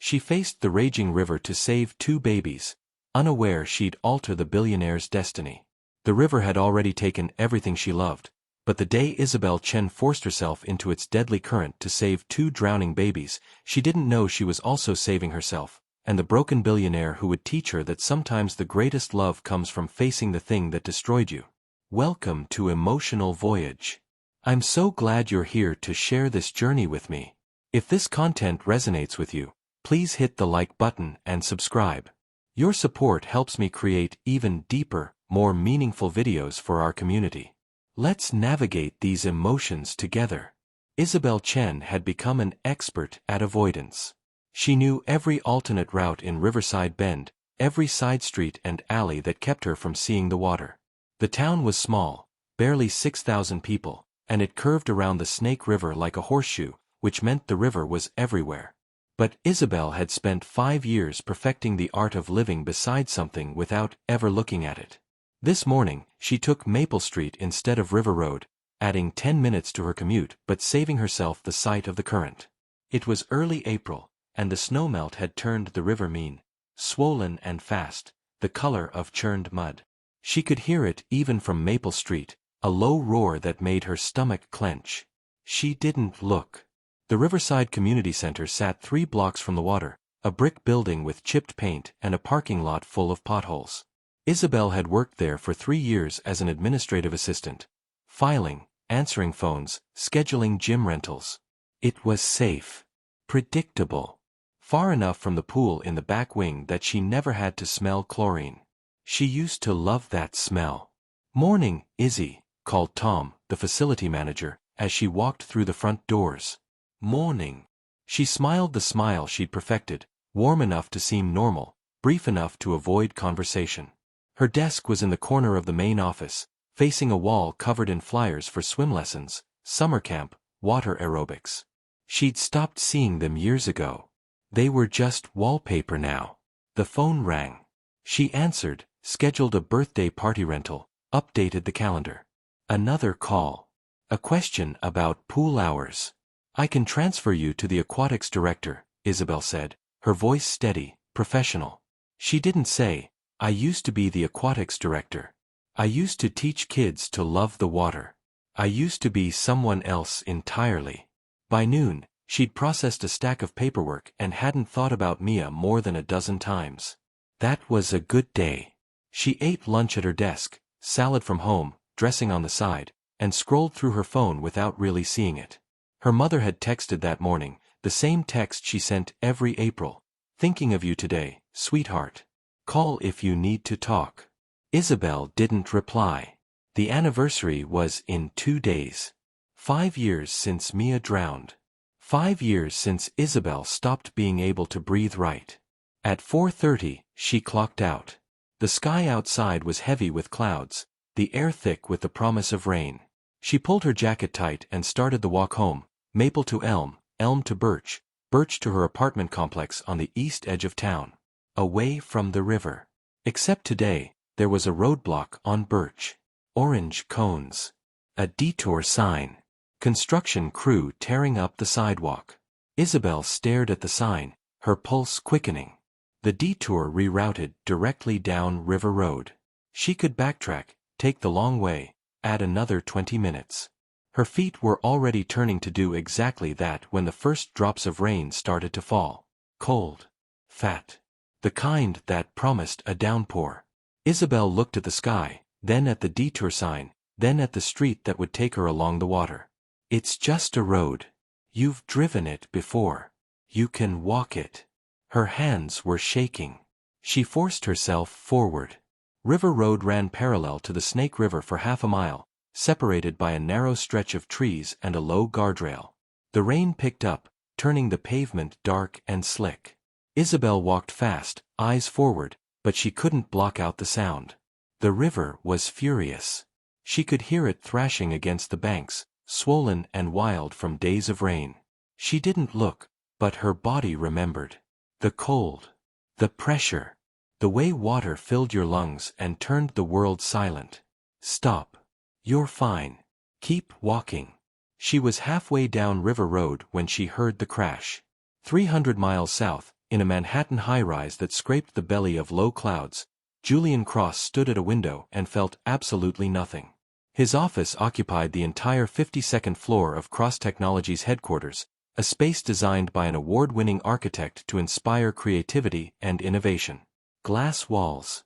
She faced the raging river to save 2 babies, unaware she'd alter the billionaire's destiny. The river had already taken everything she loved, but the day Isabel Chen forced herself into its deadly current to save 2 drowning babies, she didn't know she was also saving herself, and the broken billionaire who would teach her that sometimes the greatest love comes from facing the thing that destroyed you. Welcome to Emotional Voyage. I'm so glad you're here to share this journey with me. If this content resonates with you, please hit the like button and subscribe. Your support helps me create even deeper, more meaningful videos for our community. Let's navigate these emotions together. Isabel Chen had become an expert at avoidance. She knew every alternate route in Riverside Bend, every side street and alley that kept her from seeing the water. The town was small, barely 6,000 people, and it curved around the Snake River like a horseshoe, which meant the river was everywhere. But Isabel had spent 5 years perfecting the art of living beside something without ever looking at it. This morning, she took Maple Street instead of River Road, adding 10 minutes to her commute but saving herself the sight of the current. It was early April, and the snowmelt had turned the river mean, swollen and fast, the color of churned mud. She could hear it even from Maple Street, a low roar that made her stomach clench. She didn't look. The Riverside Community Center sat 3 blocks from the water, a brick building with chipped paint and a parking lot full of potholes. Isabel had worked there for 3 years as an administrative assistant, filing, answering phones, scheduling gym rentals. It was safe, predictable, far enough from the pool in the back wing that she never had to smell chlorine. She used to love that smell. "Morning, Izzy," called Tom, the facility manager, as she walked through the front doors. "Morning." She smiled the smile she'd perfected, warm enough to seem normal, brief enough to avoid conversation. Her desk was in the corner of the main office, facing a wall covered in flyers for swim lessons, summer camp, water aerobics. She'd stopped seeing them years ago. They were just wallpaper now. The phone rang. She answered, scheduled a birthday party rental, updated the calendar. Another call. A question about pool hours. "I can transfer you to the aquatics director," Isabel said, her voice steady, professional. She didn't say, "I used to be the aquatics director. I used to teach kids to love the water. I used to be someone else entirely." By noon, she'd processed a stack of paperwork and hadn't thought about Mia more than a dozen times. That was a good day. She ate lunch at her desk, salad from home, dressing on the side, and scrolled through her phone without really seeing it. Her mother had texted that morning, the same text she sent every April. "Thinking of you today, sweetheart. Call if you need to talk." Isabel didn't reply. The anniversary was in 2 days. 5 years since Mia drowned. 5 years since Isabel stopped being able to breathe right. At 4:30, she clocked out. The sky outside was heavy with clouds, the air thick with the promise of rain. She pulled her jacket tight and started the walk home, maple to elm, elm to birch, birch to her apartment complex on the east edge of town. Away from the river. Except today, there was a roadblock on Birch. Orange cones. A detour sign. Construction crew tearing up the sidewalk. Isabel stared at the sign, her pulse quickening. The detour rerouted directly down River Road. She could backtrack, take the long way, add another 20 minutes. Her feet were already turning to do exactly that when the first drops of rain started to fall. Cold. Fat. The kind that promised a downpour. Isabel looked at the sky, then at the detour sign, then at the street that would take her along the water. "It's just a road. You've driven it before. You can walk it." Her hands were shaking. She forced herself forward. River Road ran parallel to the Snake River for half a mile, separated by a narrow stretch of trees and a low guardrail. The rain picked up, turning the pavement dark and slick. Isabel walked fast, eyes forward, but she couldn't block out the sound. The river was furious. She could hear it thrashing against the banks, swollen and wild from days of rain. She didn't look, but her body remembered. The cold. The pressure. The way water filled your lungs and turned the world silent. "Stop. You're fine. Keep walking." She was halfway down River Road when she heard the crash. 300 miles south, in a Manhattan high-rise that scraped the belly of low clouds, Julian Cross stood at a window and felt absolutely nothing. His office occupied the entire 52nd floor of Cross Technologies' headquarters, a space designed by an award-winning architect to inspire creativity and innovation. Glass walls,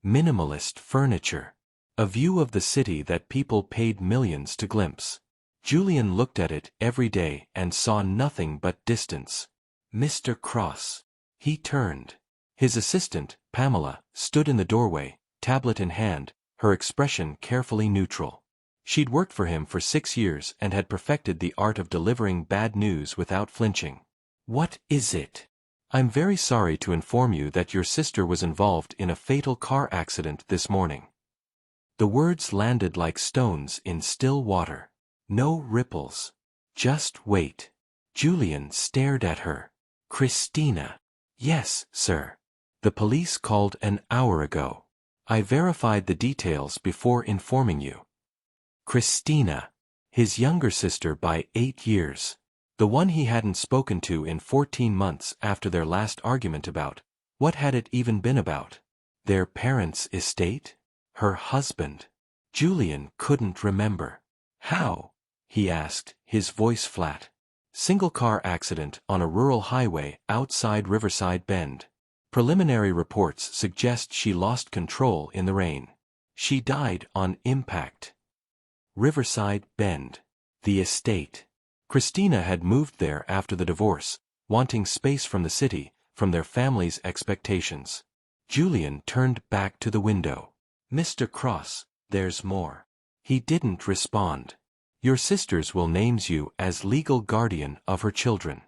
minimalist furniture, a view of the city that people paid millions to glimpse. Julian looked at it every day and saw nothing but distance. Mr. Cross. He turned. His assistant, Pamela, stood in the doorway, tablet in hand, her expression carefully neutral. She'd worked for him for 6 years and had perfected the art of delivering bad news without flinching. What is it? I'm very sorry to inform you that your sister was involved in a fatal car accident this morning. The words landed like stones in still water. No ripples. Just wait. Julian stared at her. Christina. Yes, sir. The police called an hour ago. I verified the details before informing you. Christina. His younger sister by 8 years. The one he hadn't spoken to in 14 months after their last argument about, what had it even been about? Their parents' estate? Her husband? Julian couldn't remember. How? He asked, his voice flat. Single-car accident on a rural highway outside Riverside Bend. Preliminary reports suggest she lost control in the rain. She died on impact. Riverside Bend. The estate. Christina had moved there after the divorce, wanting space from the city, from their family's expectations. Julian turned back to the window. Mr. Cross, there's more. He didn't respond. Your sisters will name you as legal guardian of her children.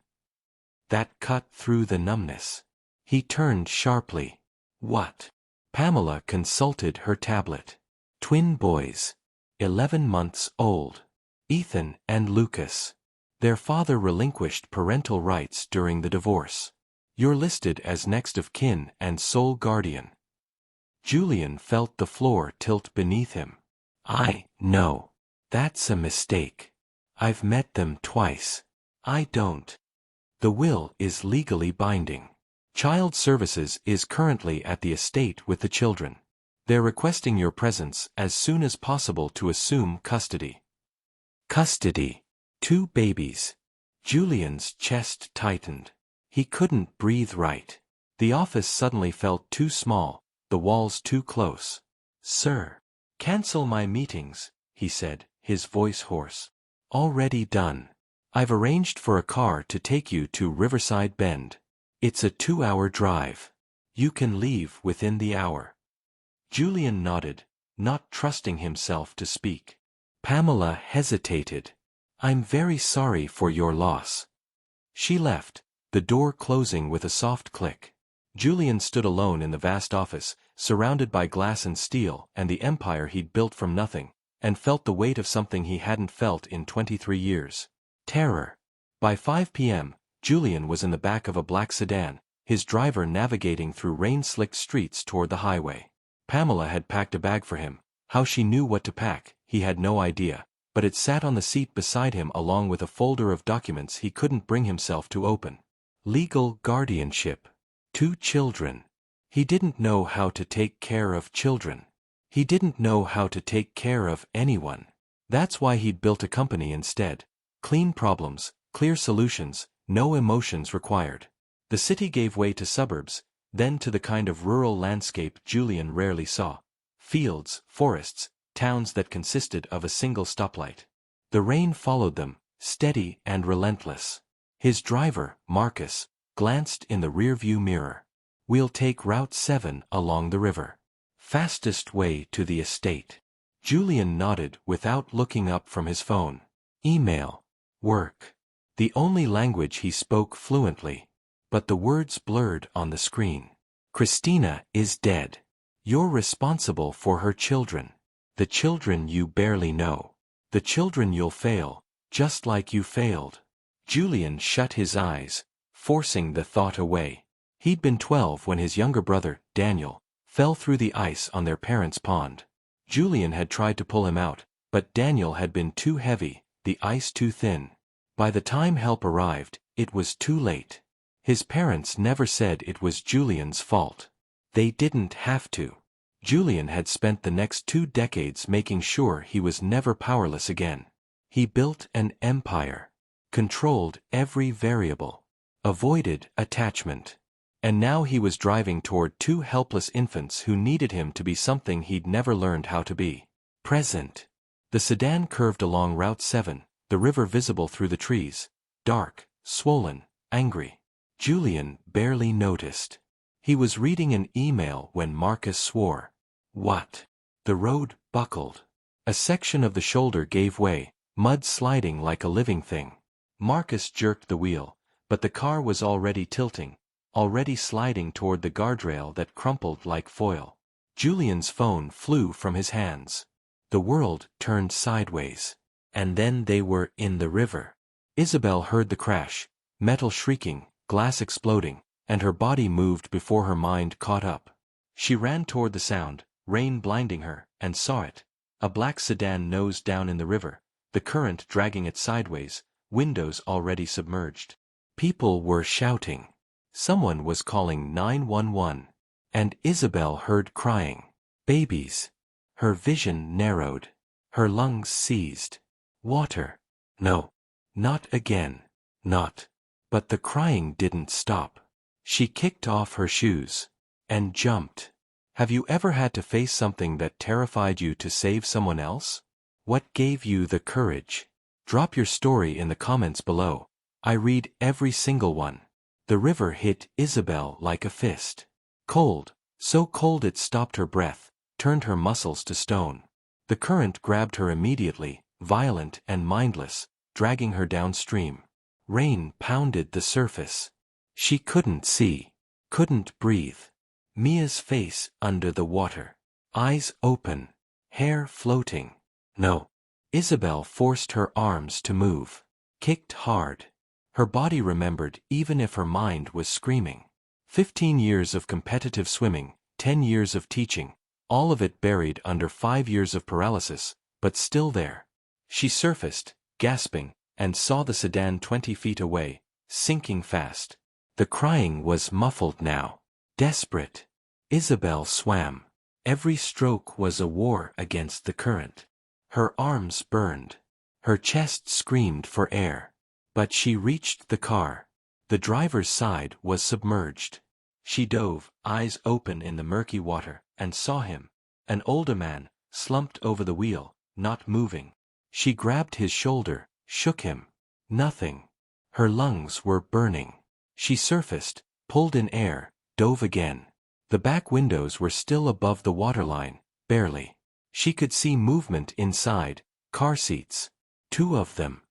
That cut through the numbness. He turned sharply. What? Pamela consulted her tablet. Twin boys. 11 months old. Ethan and Lucas. Their father relinquished parental rights during the divorce. You're listed as next of kin and sole guardian. Julian felt the floor tilt beneath him. I know. That's a mistake. I've met them twice. I don't. The will is legally binding. Child Services is currently at the estate with the children. They're requesting your presence as soon as possible to assume custody. Custody. 2 babies. Julian's chest tightened. He couldn't breathe right. The office suddenly felt too small, the walls too close. Sir. Cancel my meetings, he said, his voice hoarse. Already done. I've arranged for a car to take you to Riverside Bend. It's a 2-hour drive. You can leave within the hour. Julian nodded, not trusting himself to speak. Pamela hesitated. I'm very sorry for your loss. She left, the door closing with a soft click. Julian stood alone in the vast office, surrounded by glass and steel and the empire he'd built from nothing, and felt the weight of something he hadn't felt in 23 years. Terror. By 5 p.m., Julian was in the back of a black sedan, his driver navigating through rain-slicked streets toward the highway. Pamela had packed a bag for him. How she knew what to pack, he had no idea, but it sat on the seat beside him along with a folder of documents he couldn't bring himself to open. Legal guardianship. 2 children. He didn't know how to take care of children. He didn't know how to take care of anyone. That's why he'd built a company instead. Clean problems, clear solutions, no emotions required. The city gave way to suburbs, then to the kind of rural landscape Julian rarely saw. Fields, forests, towns that consisted of a single stoplight. The rain followed them, steady and relentless. His driver, Marcus, glanced in the rearview mirror. We'll take Route 7 along the river. Fastest way to the estate. Julian nodded without looking up from his phone. Email. Work. The only language he spoke fluently. But the words blurred on the screen. Christina is dead. You're responsible for her children. The children you barely know. The children you'll fail, just like you failed. Julian shut his eyes, forcing the thought away. He'd been 12 when his younger brother, Daniel, fell through the ice on their parents' pond. Julian had tried to pull him out, but Daniel had been too heavy, the ice too thin. By the time help arrived, it was too late. His parents never said it was Julian's fault. They didn't have to. Julian had spent the next 2 decades making sure he was never powerless again. He built an empire, controlled every variable, avoided attachment. And now he was driving toward 2 helpless infants who needed him to be something he'd never learned how to be. Present. The sedan curved along Route 7, the river visible through the trees, dark, swollen, angry. Julian barely noticed. He was reading an email when Marcus swore. What? The road buckled. A section of the shoulder gave way, mud sliding like a living thing. Marcus jerked the wheel, but the car was already tilting, already sliding toward the guardrail that crumpled like foil. Julian's phone flew from his hands. The world turned sideways. And then they were in the river. Isabel heard the crash, metal shrieking, glass exploding, and her body moved before her mind caught up. She ran toward the sound, rain blinding her, and saw it. A black sedan nosed down in the river, the current dragging it sideways, windows already submerged. People were shouting. Someone was calling 911. And Isabel heard crying. Babies. Her vision narrowed. Her lungs seized. Water. No. Not again. Not. But the crying didn't stop. She kicked off her shoes. And jumped. Have you ever had to face something that terrified you to save someone else? What gave you the courage? Drop your story in the comments below. I read every single one. The river hit Isabel like a fist. Cold, so cold it stopped her breath, turned her muscles to stone. The current grabbed her immediately, violent and mindless, dragging her downstream. Rain pounded the surface. She couldn't see, couldn't breathe. Mia's face under the water. Eyes open, hair floating. No. Isabel forced her arms to move. Kicked hard. Her body remembered even if her mind was screaming. 15 years of competitive swimming, 10 years of teaching, all of it buried under 5 years of paralysis, but still there. She surfaced, gasping, and saw the sedan 20 feet away, sinking fast. The crying was muffled now. Desperate. Isabel swam. Every stroke was a war against the current. Her arms burned. Her chest screamed for air. But she reached the car. The driver's side was submerged. She dove, eyes open in the murky water, and saw him. An older man, slumped over the wheel, not moving. She grabbed his shoulder, shook him. Nothing. Her lungs were burning. She surfaced, pulled in air, dove again. The back windows were still above the waterline, barely. She could see movement inside, car seats. 2 of them.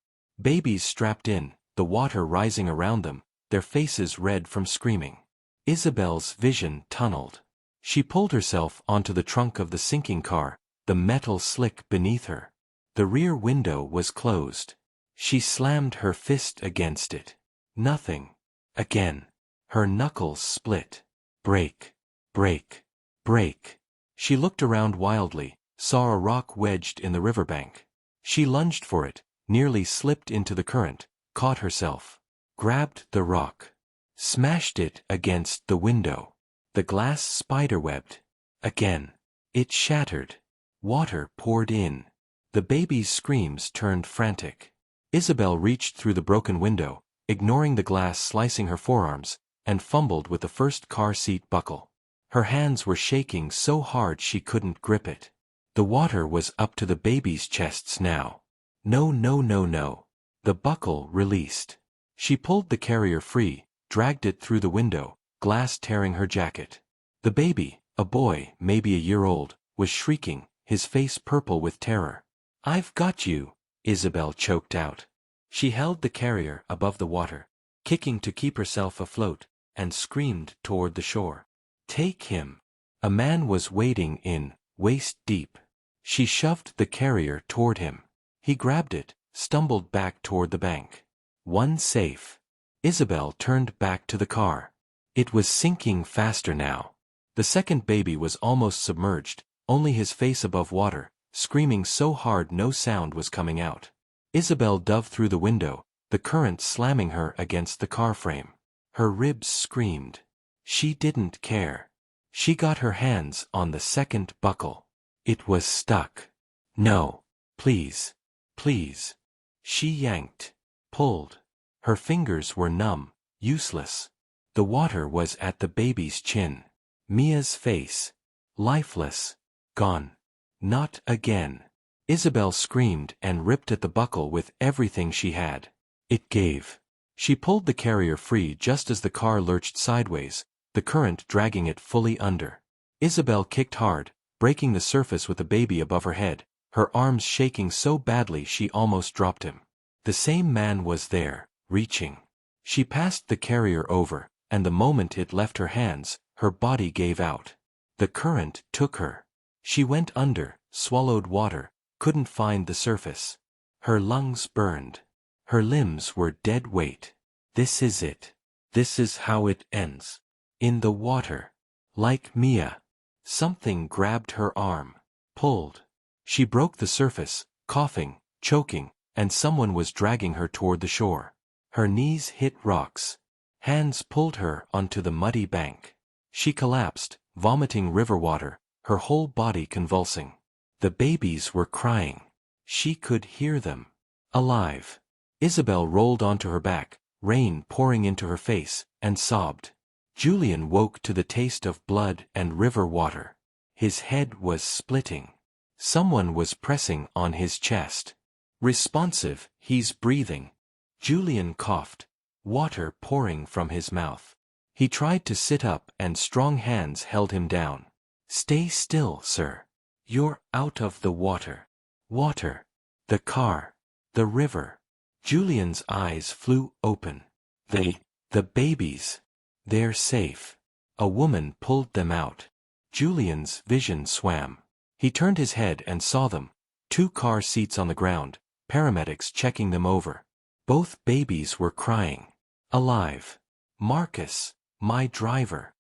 Babies strapped in, the water rising around them, their faces red from screaming. Isabel's vision tunneled. She pulled herself onto the trunk of the sinking car, the metal slick beneath her. The rear window was closed. She slammed her fist against it. Nothing. Again. Her knuckles split. Break. Break. Break. She looked around wildly, saw a rock wedged in the riverbank. She lunged for it, nearly slipped into the current, caught herself. Grabbed the rock. Smashed it against the window. The glass spiderwebbed. Again. It shattered. Water poured in. The baby's screams turned frantic. Isabel reached through the broken window, ignoring the glass slicing her forearms, and fumbled with the first car seat buckle. Her hands were shaking so hard she couldn't grip it. The water was up to the baby's chests now. No, no, no, no. The buckle released. She pulled the carrier free, dragged it through the window, glass tearing her jacket. The baby, a boy maybe a year old, was shrieking, his face purple with terror. "I've got you," Isabel choked out. She held the carrier above the water, kicking to keep herself afloat, and screamed toward the shore. "Take him." A man was wading in, waist deep. She shoved the carrier toward him. He grabbed it, stumbled back toward the bank. One safe. Isabel turned back to the car. It was sinking faster now. The second baby was almost submerged, only his face above water, screaming so hard no sound was coming out. Isabel dove through the window, the current slamming her against the car frame. Her ribs screamed. She didn't care. She got her hands on the second buckle. It was stuck. No. Please. Please. She yanked. Pulled. Her fingers were numb, useless. The water was at the baby's chin. Mia's face. Lifeless. Gone. Not again. Isabel screamed and ripped at the buckle with everything she had. It gave. She pulled the carrier free just as the car lurched sideways, the current dragging it fully under. Isabel kicked hard, breaking the surface with the baby above her head, her arms shaking so badly she almost dropped him. The same man was there, reaching. She passed the carrier over, and the moment it left her hands, her body gave out. The current took her. She went under, swallowed water, couldn't find the surface. Her lungs burned. Her limbs were dead weight. This is it. This is how it ends. In the water. Like Mia. Something grabbed her arm. Pulled. She broke the surface, coughing, choking, and someone was dragging her toward the shore. Her knees hit rocks. Hands pulled her onto the muddy bank. She collapsed, vomiting river water, her whole body convulsing. The babies were crying. She could hear them. Alive. Isabel rolled onto her back, rain pouring into her face, and sobbed. Julian woke to the taste of blood and river water. His head was splitting. Someone was pressing on his chest. Responsive, he's breathing. Julian coughed, water pouring from his mouth. He tried to sit up and strong hands held him down. Stay still, sir. You're out of the water. Water. The car. The river. Julian's eyes flew open. The babies. They're safe. A woman pulled them out. Julian's vision swam. He turned his head and saw them. 2 car seats on the ground, paramedics checking them over. Both babies were crying. Alive. Marcus, my driver.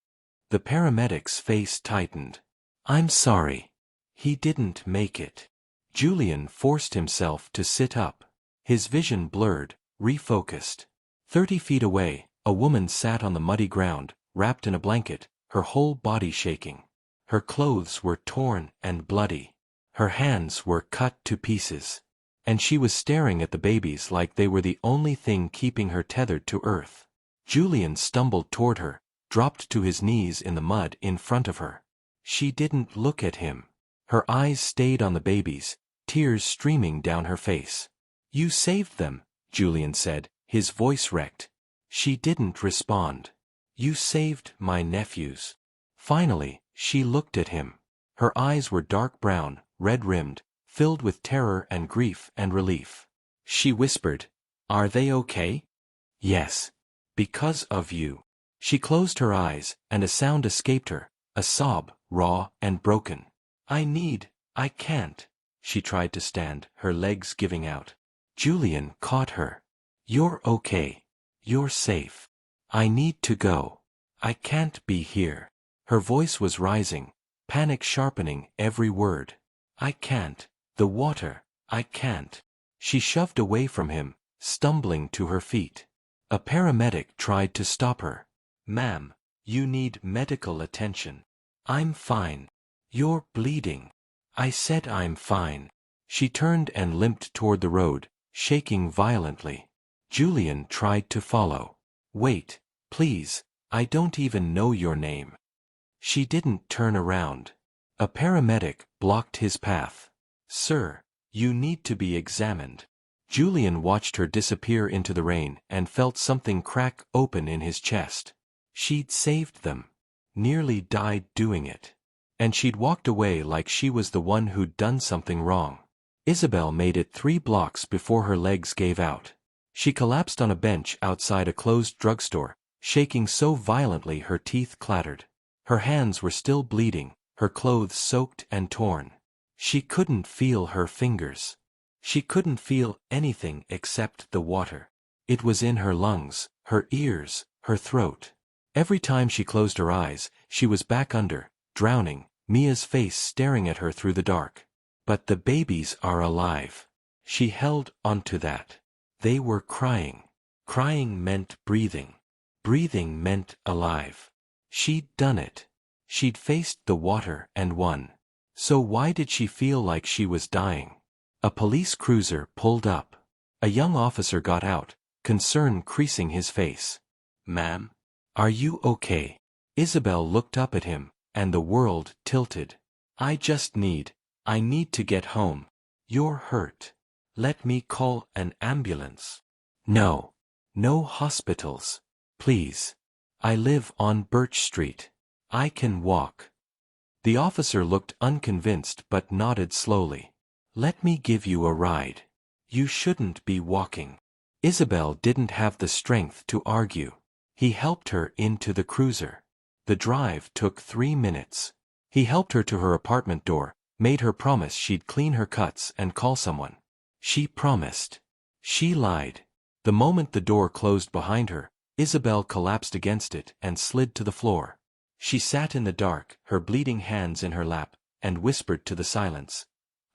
The paramedic's face tightened. I'm sorry. He didn't make it. Julian forced himself to sit up. His vision blurred, refocused. 30 feet away, a woman sat on the muddy ground, wrapped in a blanket, her whole body shaking. Her clothes were torn and bloody. Her hands were cut to pieces. And she was staring at the babies like they were the only thing keeping her tethered to earth. Julian stumbled toward her, dropped to his knees in the mud in front of her. She didn't look at him. Her eyes stayed on the babies, tears streaming down her face. You saved them, Julian said, his voice wrecked. She didn't respond. You saved my nephews. Finally, she looked at him. Her eyes were dark brown, red-rimmed, filled with terror and grief and relief. She whispered, Are they okay? Yes. Because of you. She closed her eyes, and a sound escaped her, a sob, raw and broken. I can't. She tried to stand, her legs giving out. Julian caught her. You're okay. You're safe. I need to go. I can't be here. Her voice was rising, panic sharpening every word. I can't. The water. I can't. She shoved away from him, stumbling to her feet. A paramedic tried to stop her. Ma'am, you need medical attention. I'm fine. You're bleeding. I said I'm fine. She turned and limped toward the road, shaking violently. Julian tried to follow. Wait, please, I don't even know your name. She didn't turn around. A paramedic blocked his path. Sir, you need to be examined. Julian watched her disappear into the rain and felt something crack open in his chest. She'd saved them. Nearly died doing it. And she'd walked away like she was the one who'd done something wrong. Isabel made it 3 blocks before her legs gave out. She collapsed on a bench outside a closed drugstore, shaking so violently her teeth clattered. Her hands were still bleeding, her clothes soaked and torn. She couldn't feel her fingers. She couldn't feel anything except the water. It was in her lungs, her ears, her throat. Every time she closed her eyes, she was back under, drowning, Mia's face staring at her through the dark. But the babies are alive. She held onto that. They were crying. Crying meant breathing. Breathing meant alive. She'd done it. She'd faced the water and won. So why did she feel like she was dying? A police cruiser pulled up. A young officer got out, concern creasing his face. "Ma'am? Are you okay?" Isabel looked up at him, and the world tilted. I need to get home." "You're hurt. Let me call an ambulance." "No. No hospitals. Please. I live on Birch Street. I can walk." The officer looked unconvinced but nodded slowly. "Let me give you a ride. You shouldn't be walking." Isabel didn't have the strength to argue. He helped her into the cruiser. The drive took 3 minutes. He helped her to her apartment door, made her promise she'd clean her cuts and call someone. She promised. She lied. The moment the door closed behind her, Isabel collapsed against it and slid to the floor. She sat in the dark, her bleeding hands in her lap, and whispered to the silence.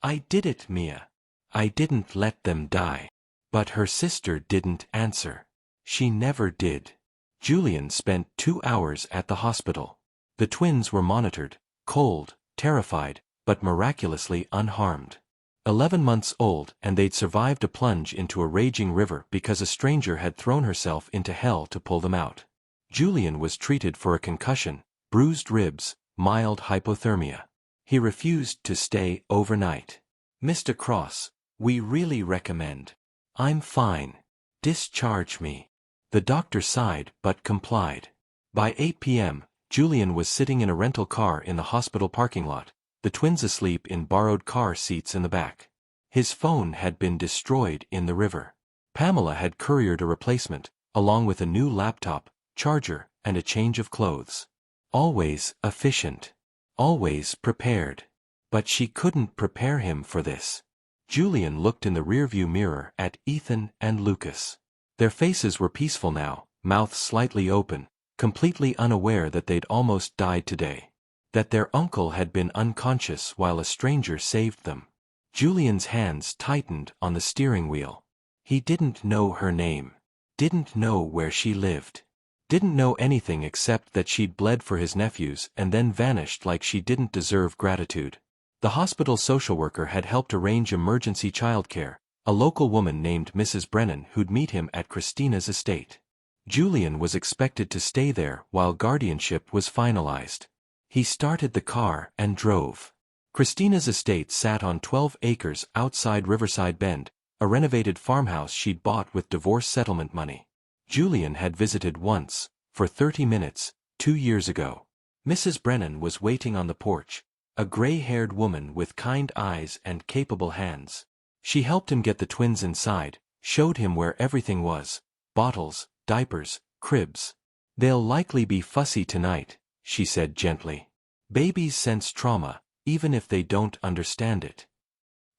"I did it, Mia. I didn't let them die." But her sister didn't answer. She never did. Julian spent 2 hours at the hospital. The twins were monitored, cold, terrified, but miraculously unharmed. 11 months old, and they'd survived a plunge into a raging river because a stranger had thrown herself into hell to pull them out. Julian was treated for a concussion, bruised ribs, mild hypothermia. He refused to stay overnight. "Mr. Cross, we really recommend." "I'm fine. Discharge me." The doctor sighed but complied. By 8 p.m., Julian was sitting in a rental car in the hospital parking lot, the twins asleep in borrowed car seats in the back. His phone had been destroyed in the river. Pamela had couriered a replacement, along with a new laptop, charger, and a change of clothes. Always efficient. Always prepared. But she couldn't prepare him for this. Julian looked in the rearview mirror at Ethan and Lucas. Their faces were peaceful now, mouths slightly open, completely unaware that they'd almost died today. That their uncle had been unconscious while a stranger saved them. Julian's hands tightened on the steering wheel. He didn't know her name. Didn't know where she lived. Didn't know anything except that she'd bled for his nephews and then vanished like she didn't deserve gratitude. The hospital social worker had helped arrange emergency childcare, a local woman named Mrs. Brennan who'd meet him at Christina's estate. Julian was expected to stay there while guardianship was finalized. He started the car and drove. Christina's estate sat on 12 acres outside Riverside Bend, a renovated farmhouse she'd bought with divorce settlement money. Julian had visited once, for 30 minutes, 2 years ago. Mrs. Brennan was waiting on the porch, a gray-haired woman with kind eyes and capable hands. She helped him get the twins inside, showed him where everything was, bottles, diapers, cribs. "They'll likely be fussy tonight," she said gently. "Babies sense trauma, even if they don't understand it."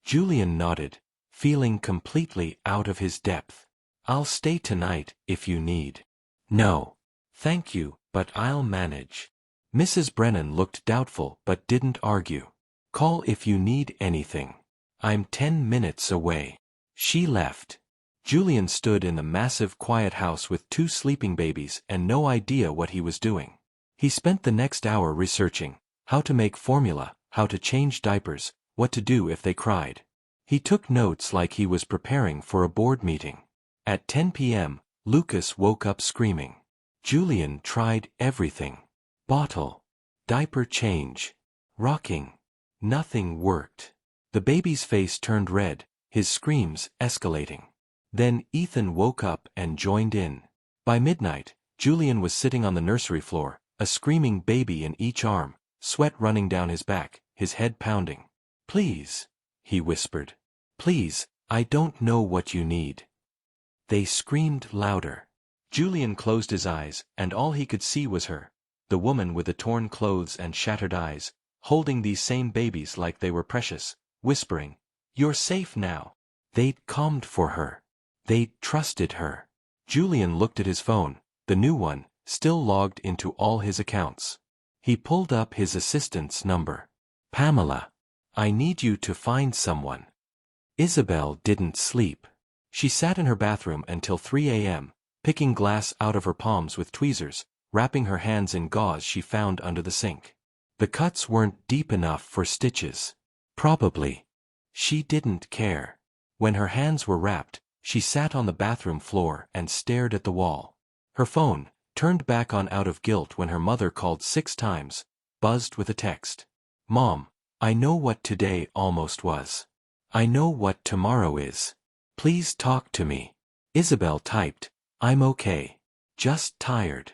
Julian nodded, feeling completely out of his depth. "I'll stay tonight if you need." "No. Thank you, but I'll manage." Mrs. Brennan looked doubtful but didn't argue. "Call if you need anything. I'm 10 minutes away." She left. Julian stood in the massive quiet house with 2 sleeping babies and no idea what he was doing. He spent the next hour researching how to make formula, how to change diapers, what to do if they cried. He took notes like he was preparing for a board meeting. At 10 p.m., Lucas woke up screaming. Julian tried everything. Bottle. Diaper change. Rocking. Nothing worked. The baby's face turned red, his screams escalating. Then Ethan woke up and joined in. By midnight, Julian was sitting on the nursery floor, a screaming baby in each arm, sweat running down his back, his head pounding. "Please," he whispered. "Please, I don't know what you need." They screamed louder. Julian closed his eyes, and all he could see was her, the woman with the torn clothes and shattered eyes, holding these same babies like they were precious, whispering, "You're safe now." They'd calmed for her. They'd trusted her. Julian looked at his phone, the new one, still logged into all his accounts. He pulled up his assistant's number. "Pamela. I need you to find someone." Isabel didn't sleep. She sat in her bathroom until 3 a.m., picking glass out of her palms with tweezers, wrapping her hands in gauze she found under the sink. The cuts weren't deep enough for stitches. Probably. She didn't care. When her hands were wrapped, she sat on the bathroom floor and stared at the wall. Her phone, turned back on out of guilt when her mother called 6 times, buzzed with a text. "Mom, I know what today almost was. I know what tomorrow is. Please talk to me." Isabel typed, "I'm okay. Just tired.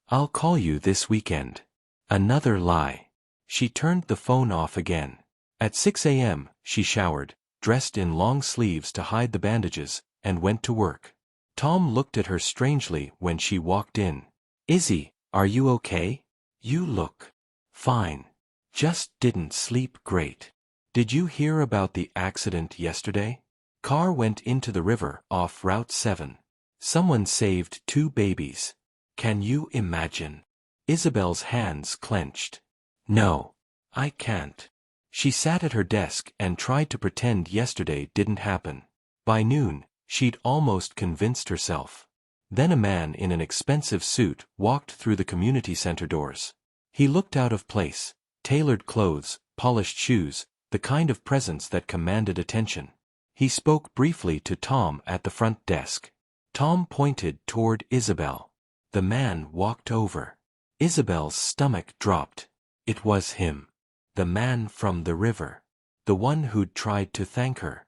I'll call you this weekend." Another lie. She turned the phone off again. At 6 a.m., she showered, dressed in long sleeves to hide the bandages, and went to work. Tom looked at her strangely when she walked in. "Izzy, are you okay? You look fine. Just didn't sleep great. Did you hear about the accident yesterday? Car went into the river off Route 7. Someone saved 2 babies. Can you imagine?" Isabel's hands clenched. "No, I can't." She sat at her desk and tried to pretend yesterday didn't happen. By noon, she'd almost convinced herself. Then a man in an expensive suit walked through the community center doors. He looked out of place, tailored clothes, polished shoes, the kind of presence that commanded attention. He spoke briefly to Tom at the front desk. Tom pointed toward Isabel. The man walked over. Isabel's stomach dropped. It was him. The man from the river. The one who'd tried to thank her.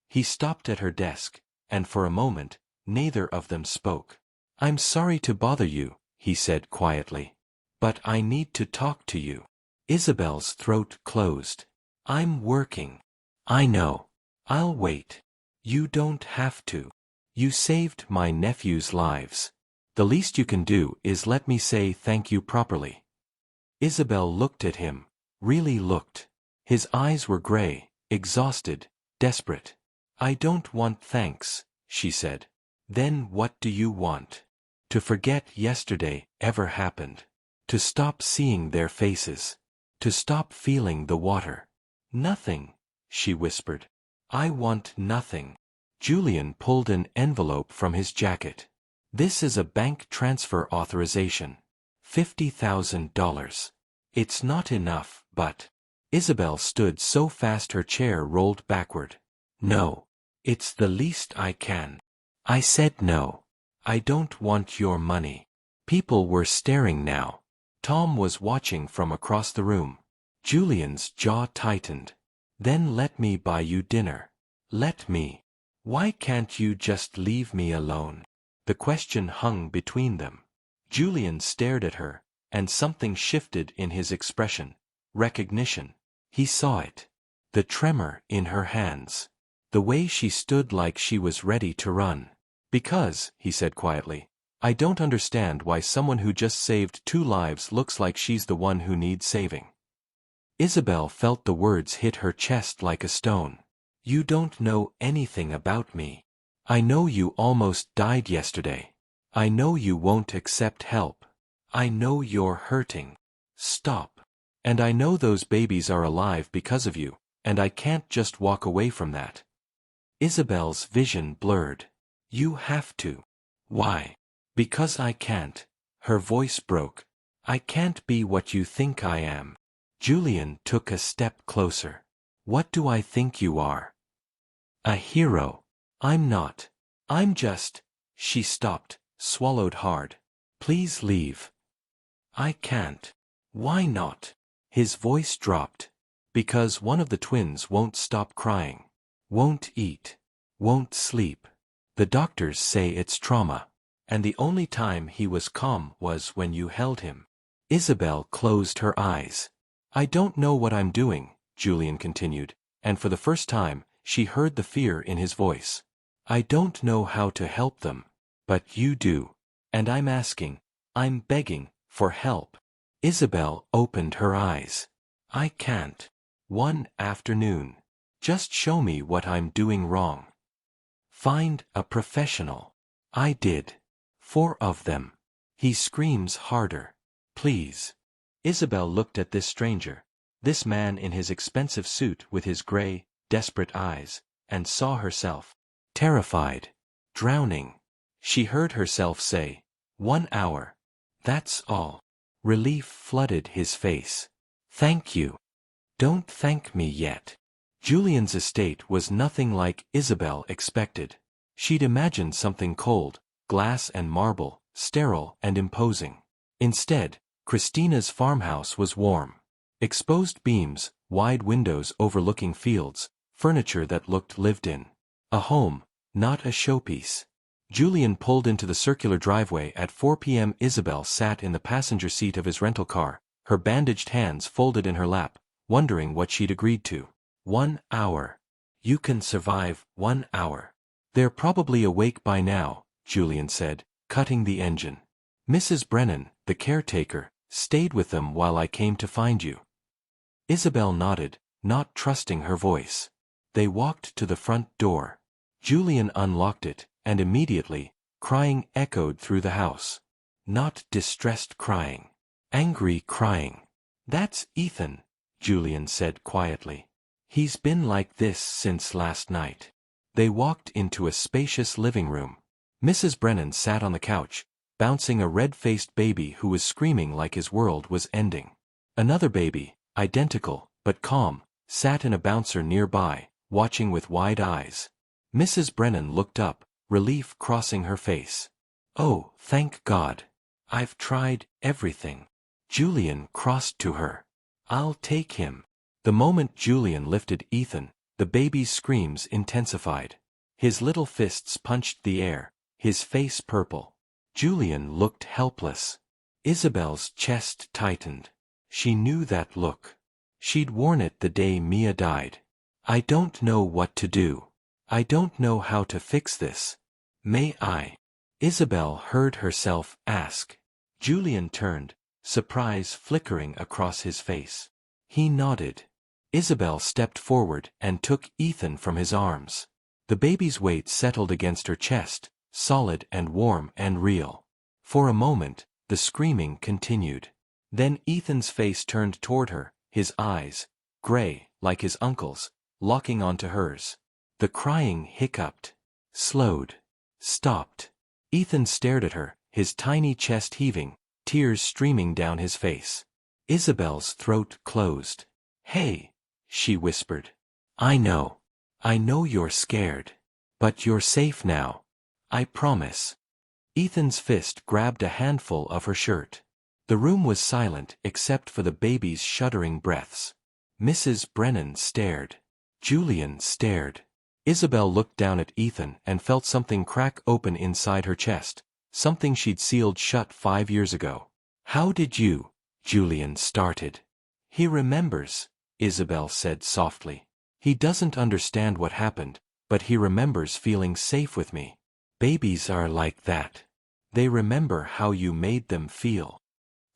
He stopped at her desk, and for a moment, neither of them spoke. "I'm sorry to bother you," he said quietly. "But I need to talk to you." Isabel's throat closed. "I'm working." "I know. I'll wait." "You don't have to. You saved my nephews' lives. The least you can do is let me say thank you properly." Isabel looked at him. Really looked. His eyes were gray, exhausted, desperate. "I don't want thanks," she said. "Then what do you want?" "To forget yesterday ever happened. To stop seeing their faces. To stop feeling the water." "Nothing," she whispered. "I want nothing." Julian pulled an envelope from his jacket. "This is a bank transfer authorization. $50,000. It's not enough, but..." Isabel stood so fast her chair rolled backward. "No. It's the least I can." "I said no. I don't want your money." People were staring now. Tom was watching from across the room. Julian's jaw tightened. "Then let me buy you dinner." "Let me? Why can't you just leave me alone?" The question hung between them. Julian stared at her, and something shifted in his expression. Recognition. He saw it. The tremor in her hands. The way she stood like she was ready to run. "Because," he said quietly, "I don't understand why someone who just saved 2 lives looks like she's the one who needs saving." Isabel felt the words hit her chest like a stone. "You don't know anything about me. I know you almost died yesterday. I know you won't accept help. I know you're hurting. Stop. And I know those babies are alive because of you, and I can't just walk away from that." Isabel's vision blurred. "You have to." "Why?" "Because I can't." Her voice broke. "I can't be what you think I am." Julian took a step closer. "What do I think you are?" "A hero." "I'm not. I'm just..." She stopped, swallowed hard. "Please leave." "I can't." "Why not?" His voice dropped. "Because one of the twins won't stop crying. Won't eat. Won't sleep. The doctors say it's trauma. And the only time he was calm was when you held him." Isabel closed her eyes. "I don't know what I'm doing," Julian continued, and for the first time, she heard the fear in his voice. "I don't know how to help them. But you do. And I'm asking, I'm begging, for help." Isabel opened her eyes. "I can't. One afternoon. Just show me what I'm doing wrong. Find a professional." "I did. 4 of them." He screams harder. "Please." Isabel looked at this stranger, this man in his expensive suit with his gray, desperate eyes, and saw herself. Terrified. Drowning. She heard herself say, 1 hour. That's all. Relief flooded his face. Thank you. Don't thank me yet. Julian's estate was nothing like Isabel expected. She'd imagined something cold, glass and marble, sterile and imposing. Instead, Christina's farmhouse was warm. Exposed beams, wide windows overlooking fields, furniture that looked lived in. A home, not a showpiece. Julian pulled into the circular driveway at 4 p.m. Isabel sat in the passenger seat of his rental car, her bandaged hands folded in her lap, wondering what she'd agreed to. 1 hour. You can survive 1 hour. They're probably awake by now, Julian said, cutting the engine. Mrs. Brennan, the caretaker, stayed with them while I came to find you. Isabel nodded, not trusting her voice. They walked to the front door. Julian unlocked it, and immediately, crying echoed through the house. Not distressed crying. Angry crying. That's Ethan, Julian said quietly. He's been like this since last night. They walked into a spacious living room. Mrs. Brennan sat on the couch, bouncing a red-faced baby who was screaming like his world was ending. Another baby, identical, but calm, sat in a bouncer nearby, watching with wide eyes. Mrs. Brennan looked up, relief crossing her face. Oh, thank God. I've tried everything. Julian crossed to her. I'll take him. The moment Julian lifted Ethan, the baby's screams intensified. His little fists punched the air, his face purple. Julian looked helpless. Isabel's chest tightened. She knew that look. She'd worn it the day Mia died. I don't know what to do. I don't know how to fix this. May I? Isabel heard herself ask. Julian turned, surprise flickering across his face. He nodded. Isabel stepped forward and took Ethan from his arms. The baby's weight settled against her chest, solid and warm and real. For a moment, the screaming continued. Then Ethan's face turned toward her, his eyes, gray, like his uncle's, locking onto hers. The crying hiccuped, slowed, stopped. Ethan stared at her, his tiny chest heaving, tears streaming down his face. Isabel's throat closed. Hey, she whispered. I know you're scared. But you're safe now. I promise. Ethan's fist grabbed a handful of her shirt. The room was silent except for the baby's shuddering breaths. Mrs. Brennan stared. Julian stared. Isabel looked down at Ethan and felt something crack open inside her chest, something she'd sealed shut 5 years ago. How did you? Julian started. He remembers, Isabel said softly. He doesn't understand what happened, but he remembers feeling safe with me. Babies are like that. They remember how you made them feel.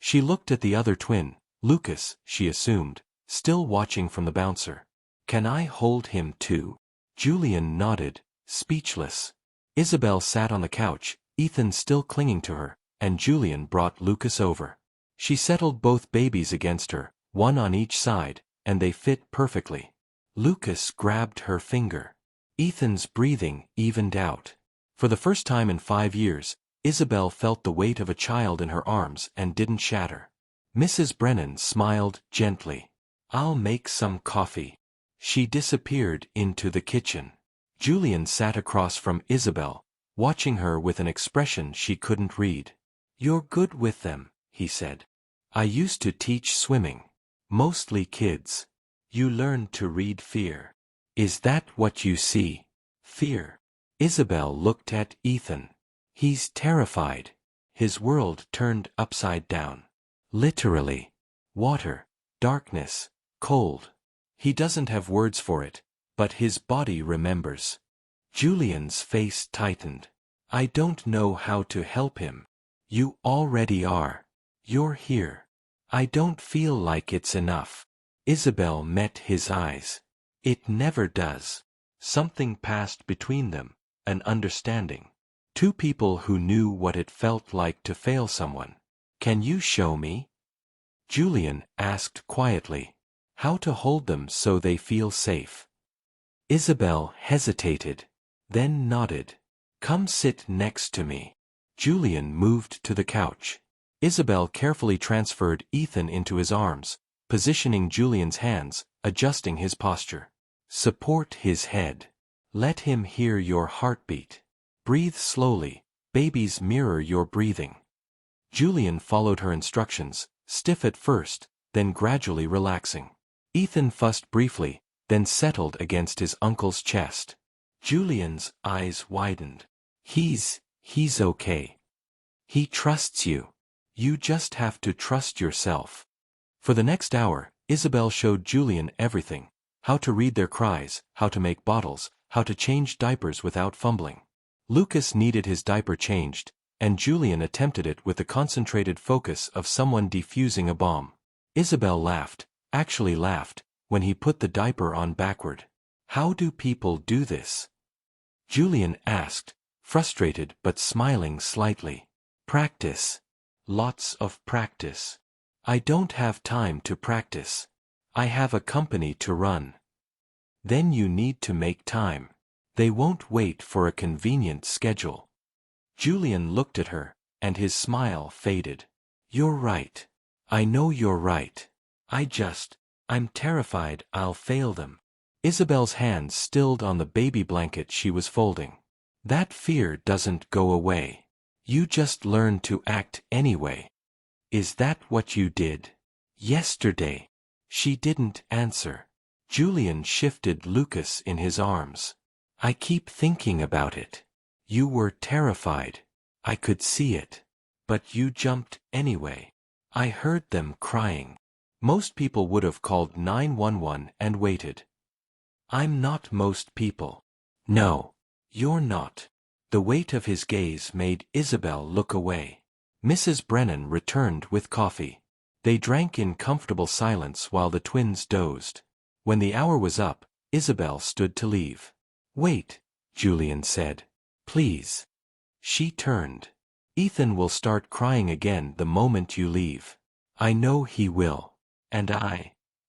She looked at the other twin, Lucas, she assumed, still watching from the bouncer. Can I hold him too? Julian nodded, speechless. Isabel sat on the couch, Ethan still clinging to her, and Julian brought Lucas over. She settled both babies against her, one on each side, and they fit perfectly. Lucas grabbed her finger. Ethan's breathing evened out. For the first time in 5 years, Isabel felt the weight of a child in her arms and didn't shatter. Mrs. Brennan smiled gently. I'll make some coffee. She disappeared into the kitchen. Julian sat across from Isabel, watching her with an expression she couldn't read. You're good with them, he said. I used to teach swimming. Mostly kids. You learn to read fear. Is that what you see? Fear. Isabel looked at Ethan. He's terrified. His world turned upside down. Literally. Water, darkness, cold. He doesn't have words for it, but his body remembers. Julian's face tightened. I don't know how to help him. You already are. You're here. I don't feel like it's enough. Isabel met his eyes. It never does. Something passed between them, an understanding. Two people who knew what it felt like to fail someone. Can you show me? Julian asked quietly. How to hold them so they feel safe. Isabel hesitated, then nodded. Come sit next to me. Julian moved to the couch. Isabel carefully transferred Ethan into his arms, positioning Julian's hands, adjusting his posture. Support his head. Let him hear your heartbeat. Breathe slowly. Babies mirror your breathing. Julian followed her instructions, stiff at first, then gradually relaxing. Ethan fussed briefly, then settled against his uncle's chest. Julian's eyes widened. He's okay. He trusts you. You just have to trust yourself. For the next hour, Isabel showed Julian everything: how to read their cries, how to make bottles, how to change diapers without fumbling. Lucas needed his diaper changed, and Julian attempted it with the concentrated focus of someone defusing a bomb. Isabel laughed, actually laughed, when he put the diaper on backward. How do people do this? Julian asked, frustrated but smiling slightly. Practice. Lots of practice. I don't have time to practice. I have a company to run. Then you need to make time. They won't wait for a convenient schedule. Julian looked at her, and his smile faded. You're right. I know you're right. I'm terrified I'll fail them. Isabel's hands stilled on the baby blanket she was folding. That fear doesn't go away. You just learn to act anyway. Is that what you did? Yesterday. She didn't answer. Julian shifted Lucas in his arms. I keep thinking about it. You were terrified. I could see it. But you jumped anyway. I heard them crying. Most people would have called 911 and waited. I'm not most people. No, you're not. The weight of his gaze made Isabel look away. Mrs. Brennan returned with coffee. They drank in comfortable silence while the twins dozed. When the hour was up, Isabel stood to leave. Wait, Julian said. Please. She turned. Ethan will start crying again the moment you leave. I know he will. And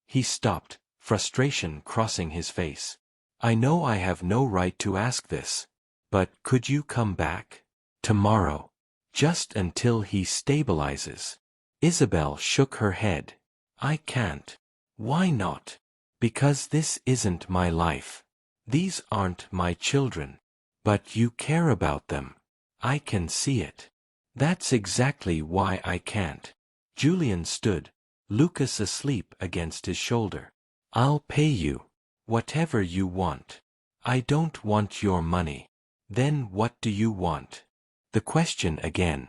He stopped, frustration crossing his face. I know I have no right to ask this. But could you come back? Tomorrow. Just until he stabilizes. Isabel shook her head. I can't. Why not? Because this isn't my life. These aren't my children. But you care about them. I can see it. That's exactly why I can't. Julian stood, Lucas asleep against his shoulder. I'll pay you. Whatever you want. I don't want your money. Then what do you want? The question again.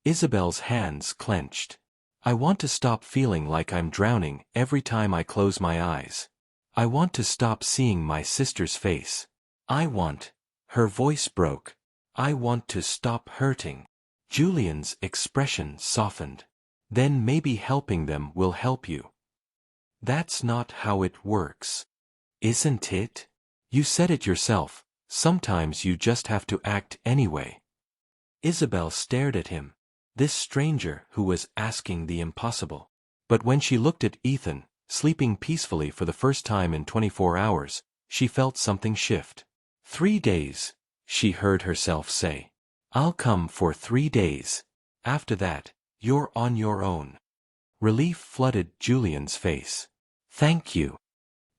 Isabel's hands clenched. I want to stop feeling like I'm drowning every time I close my eyes. I want to stop seeing my sister's face. Her voice broke. I want to stop hurting. Julian's expression softened. Then maybe helping them will help you. That's not how it works. Isn't it? You said it yourself. Sometimes you just have to act anyway. Isabel stared at him, this stranger who was asking the impossible. But when she looked at Ethan, sleeping peacefully for the first time in 24 hours, she felt something shift. 3 days, she heard herself say. I'll come for 3 days. After that, you're on your own. Relief flooded Julian's face. Thank you.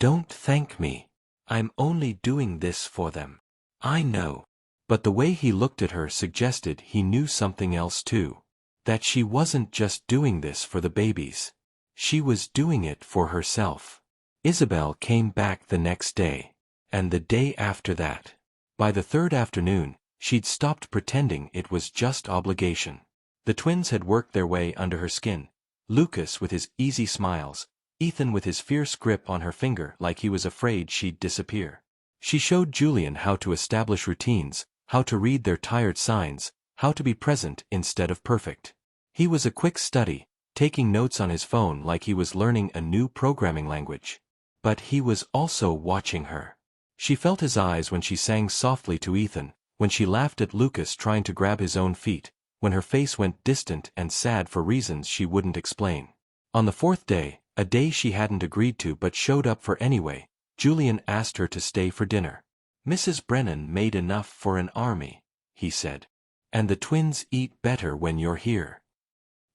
Don't thank me. I'm only doing this for them. I know. But the way he looked at her suggested he knew something else too. That she wasn't just doing this for the babies. She was doing it for herself. Isabel came back the next day. And the day after that. By the third afternoon, she'd stopped pretending it was just obligation. The twins had worked their way under her skin. Lucas with his easy smiles, Ethan with his fierce grip on her finger like he was afraid she'd disappear. She showed Julian how to establish routines, how to read their tired signs, how to be present instead of perfect. He was a quick study, taking notes on his phone like he was learning a new programming language. But he was also watching her. She felt his eyes when she sang softly to Ethan, when she laughed at Lucas trying to grab his own feet, when her face went distant and sad for reasons she wouldn't explain. On the fourth day, a day she hadn't agreed to but showed up for anyway, Julian asked her to stay for dinner. Mrs. Brennan made enough for an army. he said. And the twins eat better when you're here.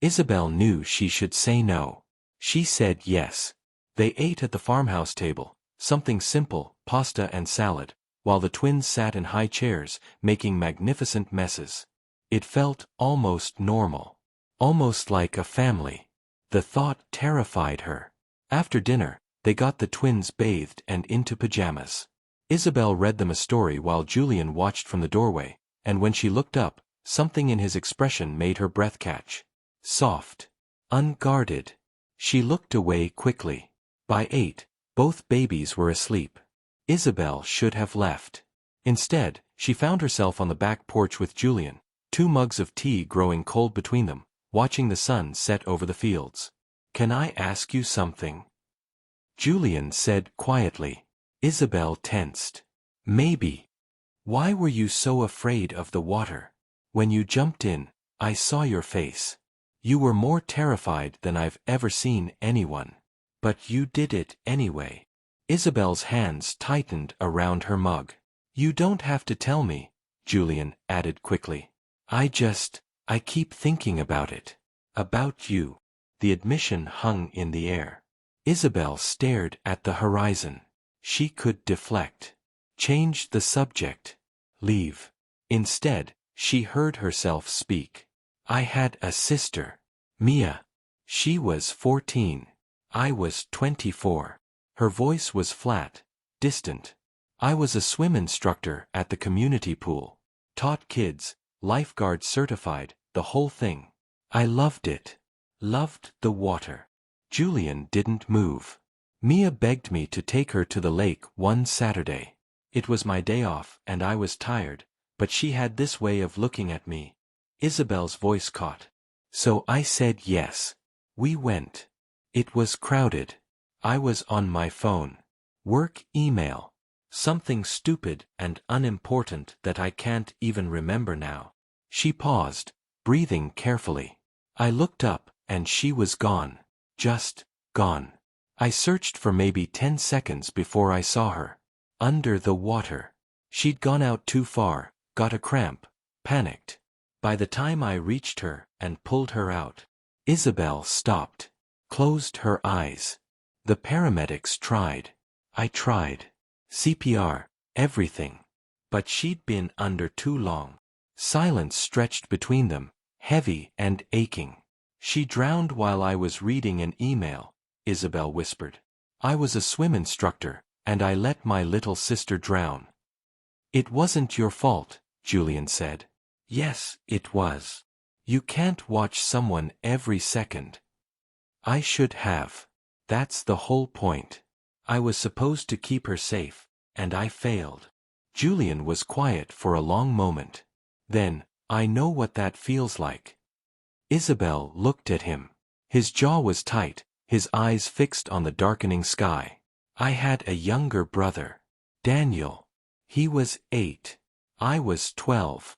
Isabel knew she should say no. She said yes. They ate at the farmhouse table, something simple, pasta and salad, while the twins sat in high chairs, making magnificent messes. It felt almost normal. Almost like a family. The thought terrified her. After dinner, they got the twins bathed and into pajamas. Isabel read them a story while Julian watched from the doorway, and when she looked up, something in his expression made her breath catch. Soft. Unguarded. She looked away quickly. By 8, both babies were asleep. Isabel should have left. Instead, she found herself on the back porch with Julian, 2 mugs of tea growing cold between them, watching the sun set over the fields. "Can I ask you something?" Julian said quietly. Isabel tensed. "Maybe." "Why were you so afraid of the water? When you jumped in, I saw your face. You were more terrified than I've ever seen anyone. But you did it anyway." Isabel's hands tightened around her mug. "You don't have to tell me," Julian added quickly. I keep thinking about it. About you." The admission hung in the air. Isabel stared at the horizon. She could deflect. Change the subject. Leave. Instead, she heard herself speak. "I had a sister. Mia. She was 14. I was 24. Her voice was flat, distant. "I was a swim instructor at the community pool. Taught kids, lifeguard certified, the whole thing. I loved it. Loved the water." Julian didn't move. "Mia begged me to take her to the lake one Saturday. It was my day off and I was tired, but she had this way of looking at me." Isabel's voice caught. "So I said yes. We went. It was crowded. I was on my phone. Work email. Something stupid and unimportant that I can't even remember now." She paused, breathing carefully. "I looked up, and she was gone. Just gone. I searched for maybe 10 seconds before I saw her. Under the water. She'd gone out too far, got a cramp, panicked. By the time I reached her and pulled her out." Isabel stopped. Closed her eyes. "The paramedics tried. I tried. CPR, everything. But she'd been under too long." Silence stretched between them, heavy and aching. "She drowned while I was reading an email," Isabel whispered. "I was a swim instructor, and I let my little sister drown." "It wasn't your fault," Julian said. "Yes, it was. You can't watch someone every second." "I should have. That's the whole point. I was supposed to keep her safe, and I failed." Julian was quiet for a long moment. Then, "I know what that feels like." Isabel looked at him. His jaw was tight, his eyes fixed on the darkening sky. "I had a younger brother. Daniel. He was 8. I was 12.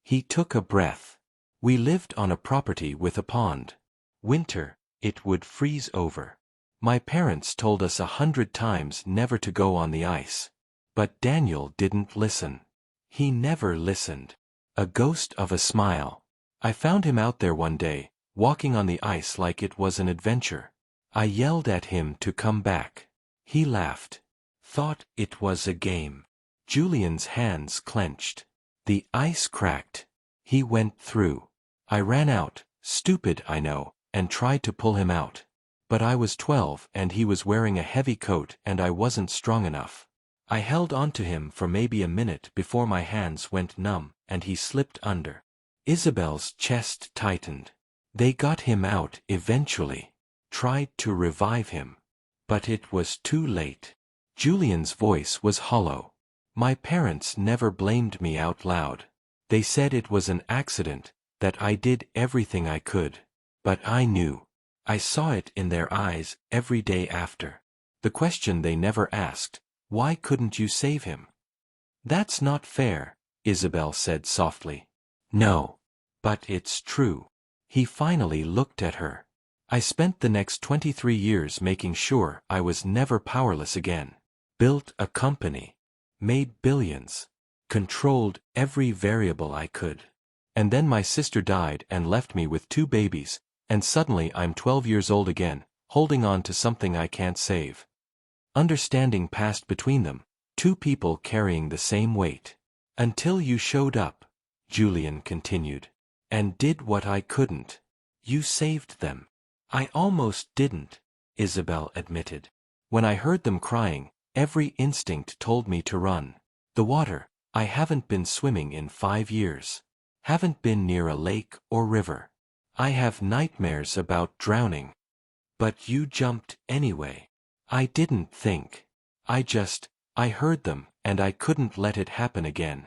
He took a breath. We lived on a property with a pond. Winter, it would freeze over. My parents told us 100 times never to go on the ice. But Daniel didn't listen. He never listened." A ghost of a smile. "I found him out there one day, walking on the ice like it was an adventure. I yelled at him to come back. He laughed. Thought it was a game." Julian's hands clenched. "The ice cracked. He went through. I ran out, stupid I know, and tried to pull him out. But I was 12 and he was wearing a heavy coat and I wasn't strong enough. I held on to him for maybe a minute before my hands went numb and he slipped under." Isabel's chest tightened. "They got him out eventually. Tried to revive him. But it was too late." Julian's voice was hollow. "My parents never blamed me out loud. They said it was an accident, that I did everything I could. But I knew. I saw it in their eyes every day after. The question they never asked, why couldn't you save him?" "That's not fair," Isabel said softly. "No. But it's true." He finally looked at her. "I spent the next 23 years making sure I was never powerless again. Built a company. Made billions. Controlled every variable I could. And then my sister died and left me with 2 babies, and suddenly I'm 12 years old again, holding on to something I can't save. Understanding passed between them, 2 people carrying the same weight. Until you showed up, Julian continued, and did what I couldn't. You saved them. I almost didn't, Isabel admitted. When I heard them crying, every instinct told me to run. The water, I haven't been swimming in 5 years. Haven't been near a lake or river. I have nightmares about drowning. But you jumped anyway. I didn't think. I heard them, and I couldn't let it happen again.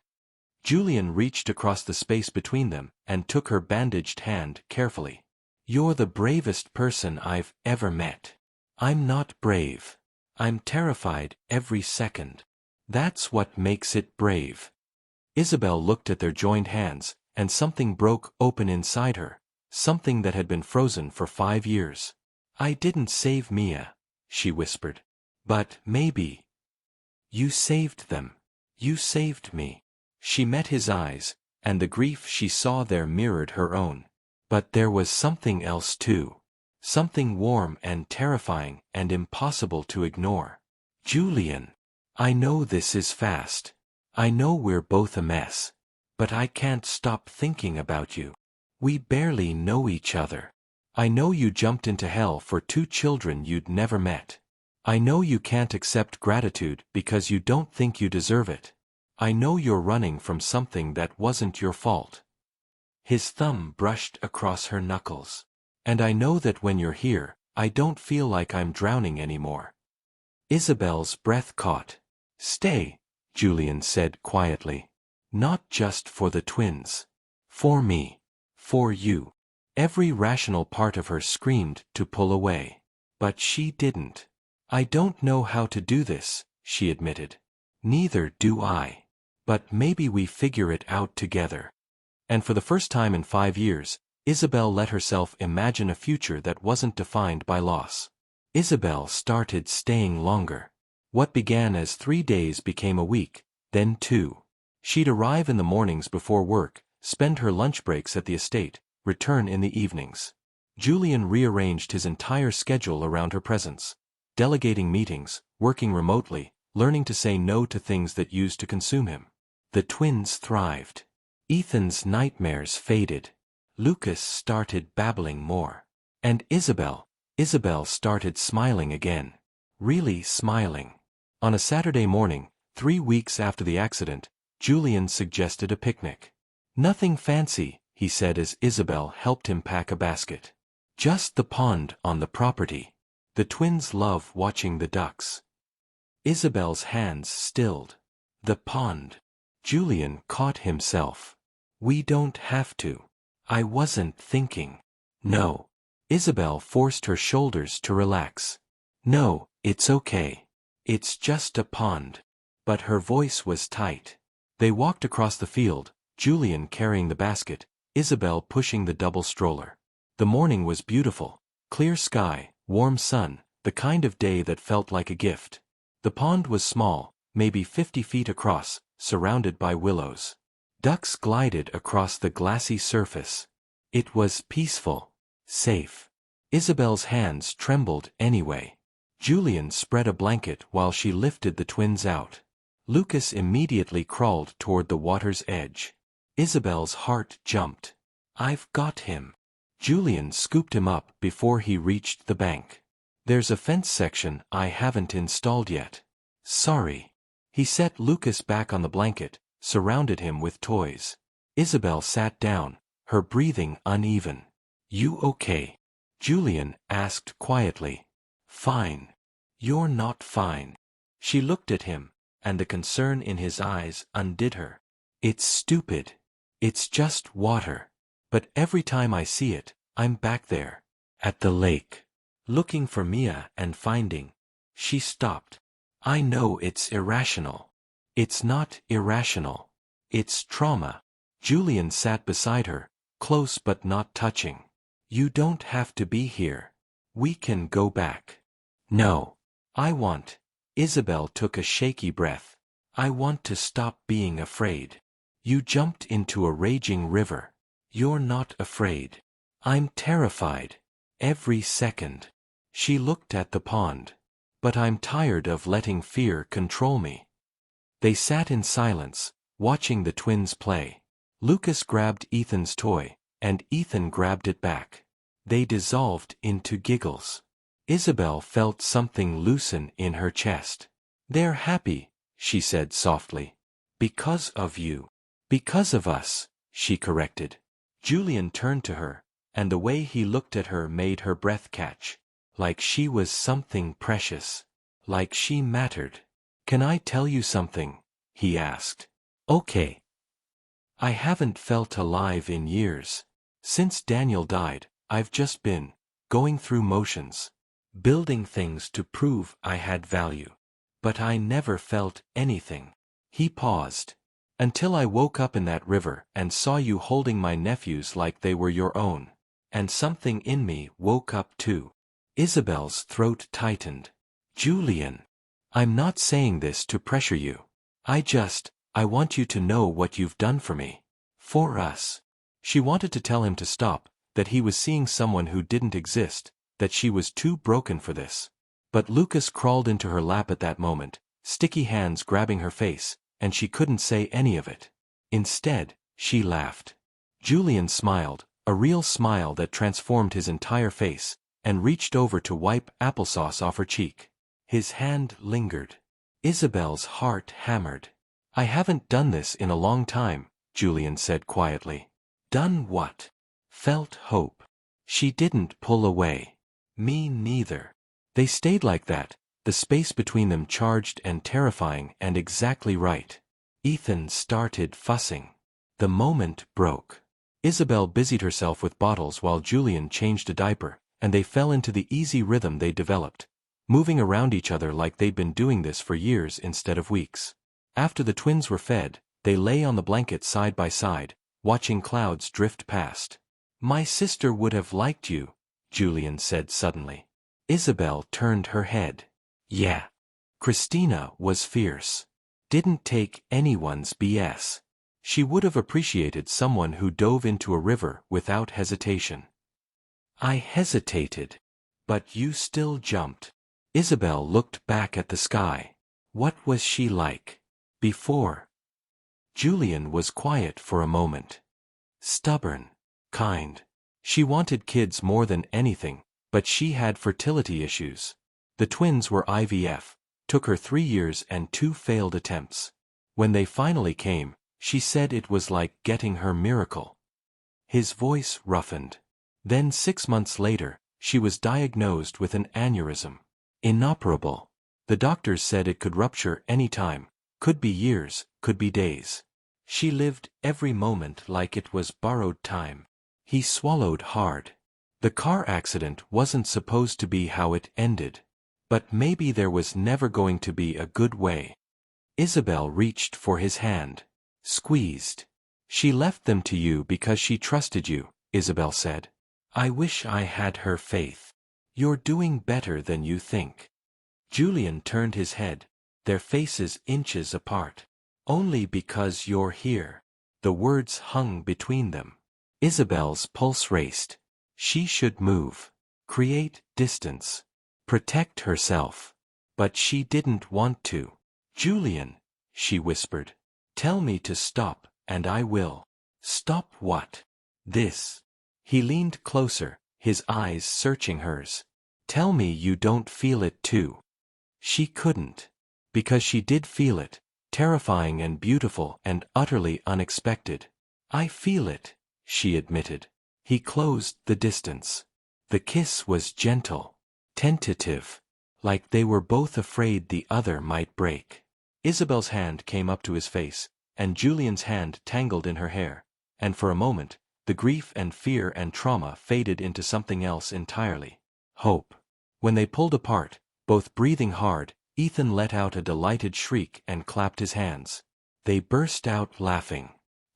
Julian reached across the space between them and took her bandaged hand carefully. You're the bravest person I've ever met. I'm not brave. I'm terrified every second. That's what makes it brave. Isabel looked at their joined hands, and something broke open inside her, something that had been frozen for 5 years. I didn't save Mia, she whispered. But maybe. You saved them. You saved me. She met his eyes, and the grief she saw there mirrored her own. But there was something else too. Something warm and terrifying and impossible to ignore. Julian. I know this is fast. I know we're both a mess. But I can't stop thinking about you. We barely know each other. I know you jumped into hell for 2 children you'd never met. I know you can't accept gratitude because you don't think you deserve it. I know you're running from something that wasn't your fault. His thumb brushed across her knuckles. And I know that when you're here, I don't feel like I'm drowning anymore. Isabel's breath caught. Stay, Julian said quietly. Not just for the twins. For me. For you. Every rational part of her screamed to pull away. But she didn't. I don't know how to do this, she admitted. Neither do I. But maybe we figure it out together. And for the first time in 5 years, Isabel let herself imagine a future that wasn't defined by loss. Isabel started staying longer. What began as 3 days became a week, then 2. She'd arrive in the mornings before work, spend her lunch breaks at the estate, return in the evenings. Julian rearranged his entire schedule around her presence. Delegating meetings, working remotely, learning to say no to things that used to consume him. The twins thrived. Ethan's nightmares faded. Lucas started babbling more. And Isabel started smiling again. Really smiling. On a Saturday morning, 3 weeks after the accident, Julian suggested a picnic. Nothing fancy, he said as Isabel helped him pack a basket. Just the pond on the property. The twins love watching the ducks. Isabel's hands stilled. The pond. Julian caught himself. We don't have to. I wasn't thinking. No. Isabel forced her shoulders to relax. No, it's okay. It's just a pond. But her voice was tight. They walked across the field, Julian carrying the basket, Isabel pushing the double stroller. The morning was beautiful. Clear sky, warm sun, the kind of day that felt like a gift. The pond was small, maybe 50 feet across, surrounded by willows. Ducks glided across the glassy surface. It was peaceful. Safe. Isabel's hands trembled anyway. Julian spread a blanket while she lifted the twins out. Lucas immediately crawled toward the water's edge. Isabel's heart jumped. I've got him. Julian scooped him up before he reached the bank. There's a fence section I haven't installed yet. Sorry. He set Lucas back on the blanket, surrounded him with toys. Isabel sat down, her breathing uneven. You okay? Julian asked quietly. Fine. You're not fine. She looked at him, and the concern in his eyes undid her. It's stupid. It's just water. But every time I see it, I'm back there. At the lake. Looking for Mia and finding. She stopped. I know it's irrational. It's not irrational. It's trauma. Julian sat beside her, close but not touching. You don't have to be here. We can go back. No. I want. Isabel took a shaky breath. I want to stop being afraid. You jumped into a raging river. You're not afraid. I'm terrified. Every second. She looked at the pond. But I'm tired of letting fear control me. They sat in silence, watching the twins play. Lucas grabbed Ethan's toy, and Ethan grabbed it back. They dissolved into giggles. Isabel felt something loosen in her chest. They're happy, she said softly. Because of you. Because of us, she corrected. Julian turned to her, and the way he looked at her made her breath catch. Like she was something precious. Like she mattered. Can I tell you something? He asked. Okay. I haven't felt alive in years. Since Daniel died, I've just been going through motions. Building things to prove I had value. But I never felt anything. He paused. Until I woke up in that river and saw you holding my nephews like they were your own. And something in me woke up too. Isabel's throat tightened. Julian. I'm not saying this to pressure you. I want you to know what you've done for me. For us. She wanted to tell him to stop, that he was seeing someone who didn't exist, that she was too broken for this. But Lucas crawled into her lap at that moment, sticky hands grabbing her face, and she couldn't say any of it. Instead, she laughed. Julian smiled, a real smile that transformed his entire face, and reached over to wipe applesauce off her cheek. His hand lingered. Isabel's heart hammered. I haven't done this in a long time, Julian said quietly. Done what? Felt hope. She didn't pull away. Me neither. They stayed like that, the space between them charged and terrifying and exactly right. Ethan started fussing. The moment broke. Isabel busied herself with bottles while Julian changed a diaper, and they fell into the easy rhythm they developed, moving around each other like they'd been doing this for years instead of weeks. After the twins were fed, they lay on the blanket side by side, watching clouds drift past. My sister would have liked you, Julian said suddenly. Isabel turned her head. Yeah. Christina was fierce. Didn't take anyone's BS. She would have appreciated someone who dove into a river without hesitation. I hesitated. But you still jumped. Isabel looked back at the sky. What was she like before? Julian was quiet for a moment. Stubborn. Kind. She wanted kids more than anything, but she had fertility issues. The twins were IVF, took her 3 years and 2 failed attempts. When they finally came, she said it was like getting her miracle. His voice roughened. Then 6 months later, she was diagnosed with an aneurysm. Inoperable. The doctors said it could rupture any time, could be years, could be days. She lived every moment like it was borrowed time. He swallowed hard. The car accident wasn't supposed to be how it ended. But maybe there was never going to be a good way. Isabel reached for his hand. Squeezed. She left them to you because she trusted you, Isabel said. I wish I had her faith. You're doing better than you think. Julian turned his head, their faces inches apart. Only because you're here. The words hung between them. Isabel's pulse raced. She should move. Create distance. Protect herself. But she didn't want to. Julian, she whispered. Tell me to stop, and I will. Stop what? This. He leaned closer, his eyes searching hers. Tell me you don't feel it too. She couldn't. Because she did feel it, terrifying and beautiful and utterly unexpected. I feel it, she admitted. He closed the distance. The kiss was gentle, tentative, like they were both afraid the other might break. Isabel's hand came up to his face, and Julian's hand tangled in her hair, and for a moment, the grief and fear and trauma faded into something else entirely. Hope. When they pulled apart, both breathing hard, Ethan let out a delighted shriek and clapped his hands. They burst out laughing.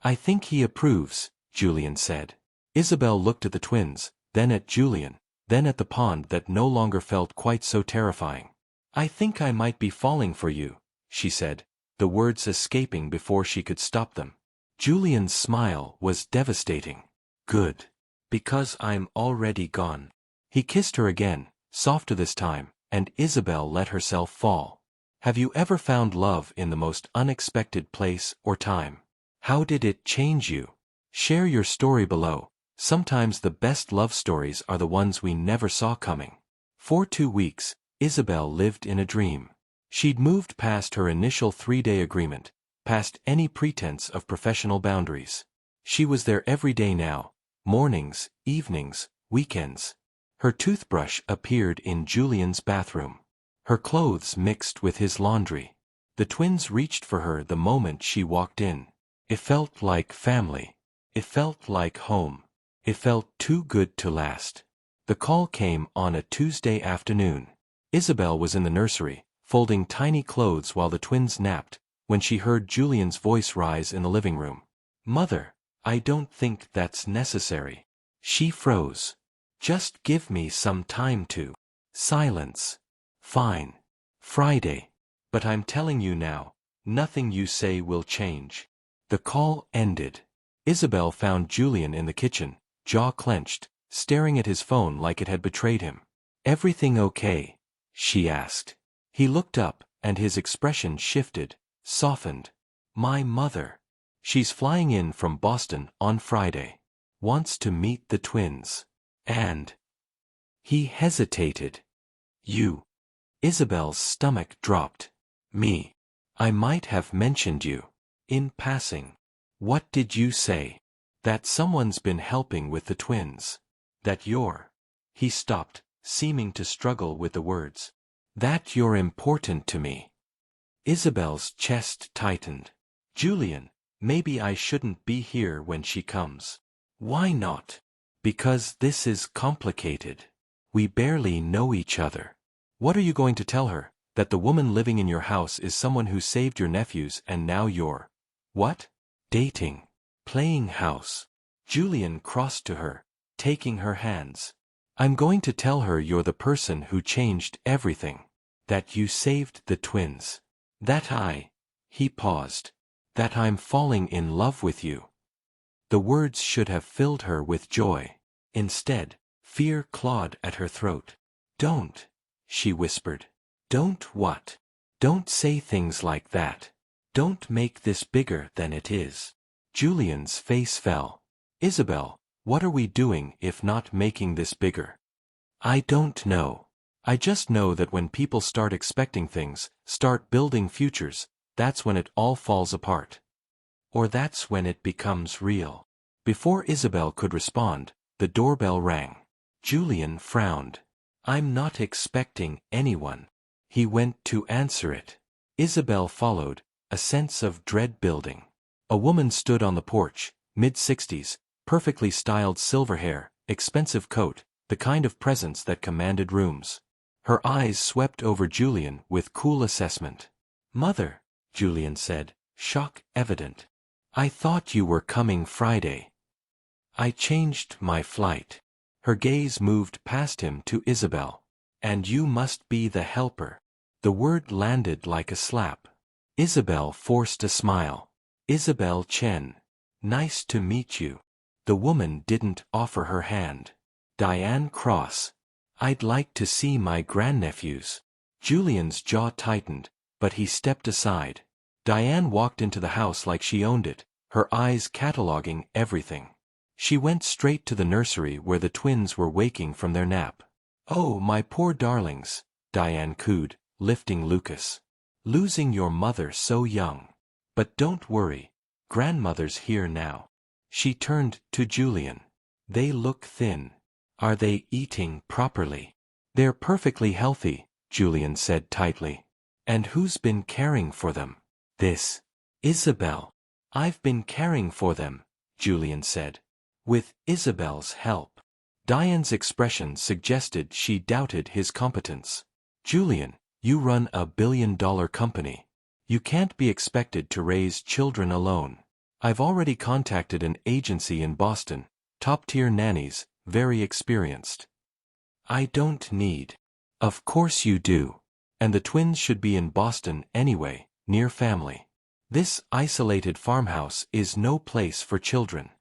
I think he approves, Julian said. Isabel looked at the twins, then at Julian, then at the pond that no longer felt quite so terrifying. I think I might be falling for you, she said, the words escaping before she could stop them. Julian's smile was devastating. Good. Because I'm already gone. He kissed her again, softer this time, and Isabel let herself fall. Have you ever found love in the most unexpected place or time? How did it change you? Share your story below. Sometimes the best love stories are the ones we never saw coming. For 2 weeks, Isabel lived in a dream. She'd moved past her initial 3-day agreement, past any pretense of professional boundaries. She was there every day now, mornings, evenings, weekends. Her toothbrush appeared in Julian's bathroom. Her clothes mixed with his laundry. The twins reached for her the moment she walked in. It felt like family. It felt like home. It felt too good to last. The call came on a Tuesday afternoon. Isabel was in the nursery, folding tiny clothes while the twins napped, when she heard Julian's voice rise in the living room. "Mother, I don't think that's necessary." She froze. "Just give me some time to." Silence. "Fine. Friday. But I'm telling you now, nothing you say will change." The call ended. Isabel found Julian in the kitchen, jaw clenched, staring at his phone like it had betrayed him. "Everything okay?" she asked. He looked up, and his expression shifted, softened. "My mother. She's flying in from Boston on Friday. Wants to meet the twins. And..." He hesitated. "You." Isabel's stomach dropped. "Me. I might have mentioned you. In passing." "What did you say?" "That someone's been helping with the twins. That you're..." He stopped, seeming to struggle with the words. "That you're important to me." Isabel's chest tightened. "Julian, maybe I shouldn't be here when she comes." "Why not?" "Because this is complicated. We barely know each other." "What are you going to tell her? That the woman living in your house is someone who saved your nephews and now you're..." "What?" "Dating. Playing house." Julian crossed to her, taking her hands. "I'm going to tell her you're the person who changed everything. That you saved the twins. He paused. "That I'm falling in love with you." The words should have filled her with joy. Instead, fear clawed at her throat. "Don't," she whispered. "Don't what?" "Don't say things like that. Don't make this bigger than it is." Julian's face fell. "Isabel, what are we doing if not making this bigger?" "I don't know. I just know that when people start expecting things, start building futures, that's when it all falls apart. Or that's when it becomes real." Before Isabel could respond, the doorbell rang. Julian frowned. "I'm not expecting anyone." He went to answer it. Isabel followed, a sense of dread building. A woman stood on the porch, mid-60s, perfectly styled silver hair, expensive coat, the kind of presence that commanded rooms. Her eyes swept over Julian with cool assessment. "Mother," Julian said, shock evident. "I thought you were coming Friday." "I changed my flight." Her gaze moved past him to Isabel. "And you must be the helper." The word landed like a slap. Isabel forced a smile. "Isabel Chen. Nice to meet you." The woman didn't offer her hand. "Diane Cross. I'd like to see my grandnephews." Julian's jaw tightened, but he stepped aside. Diane walked into the house like she owned it, her eyes cataloging everything. She went straight to the nursery where the twins were waking from their nap. "Oh, my poor darlings," Diane cooed, lifting Lucas. "Losing your mother so young. But don't worry, grandmother's here now." She turned to Julian. "They look thin. Are they eating properly?" "They're perfectly healthy," Julian said tightly. "And who's been caring for them?" "This. Isabel." "I've been caring for them," Julian said. "With Isabel's help." Diane's expression suggested she doubted his competence. "Julian, you run a billion-dollar company. You can't be expected to raise children alone. I've already contacted an agency in Boston, top-tier nannies, very experienced." "I don't need." "Of course you do. And the twins should be in Boston anyway, near family." This isolated farmhouse is no place for children.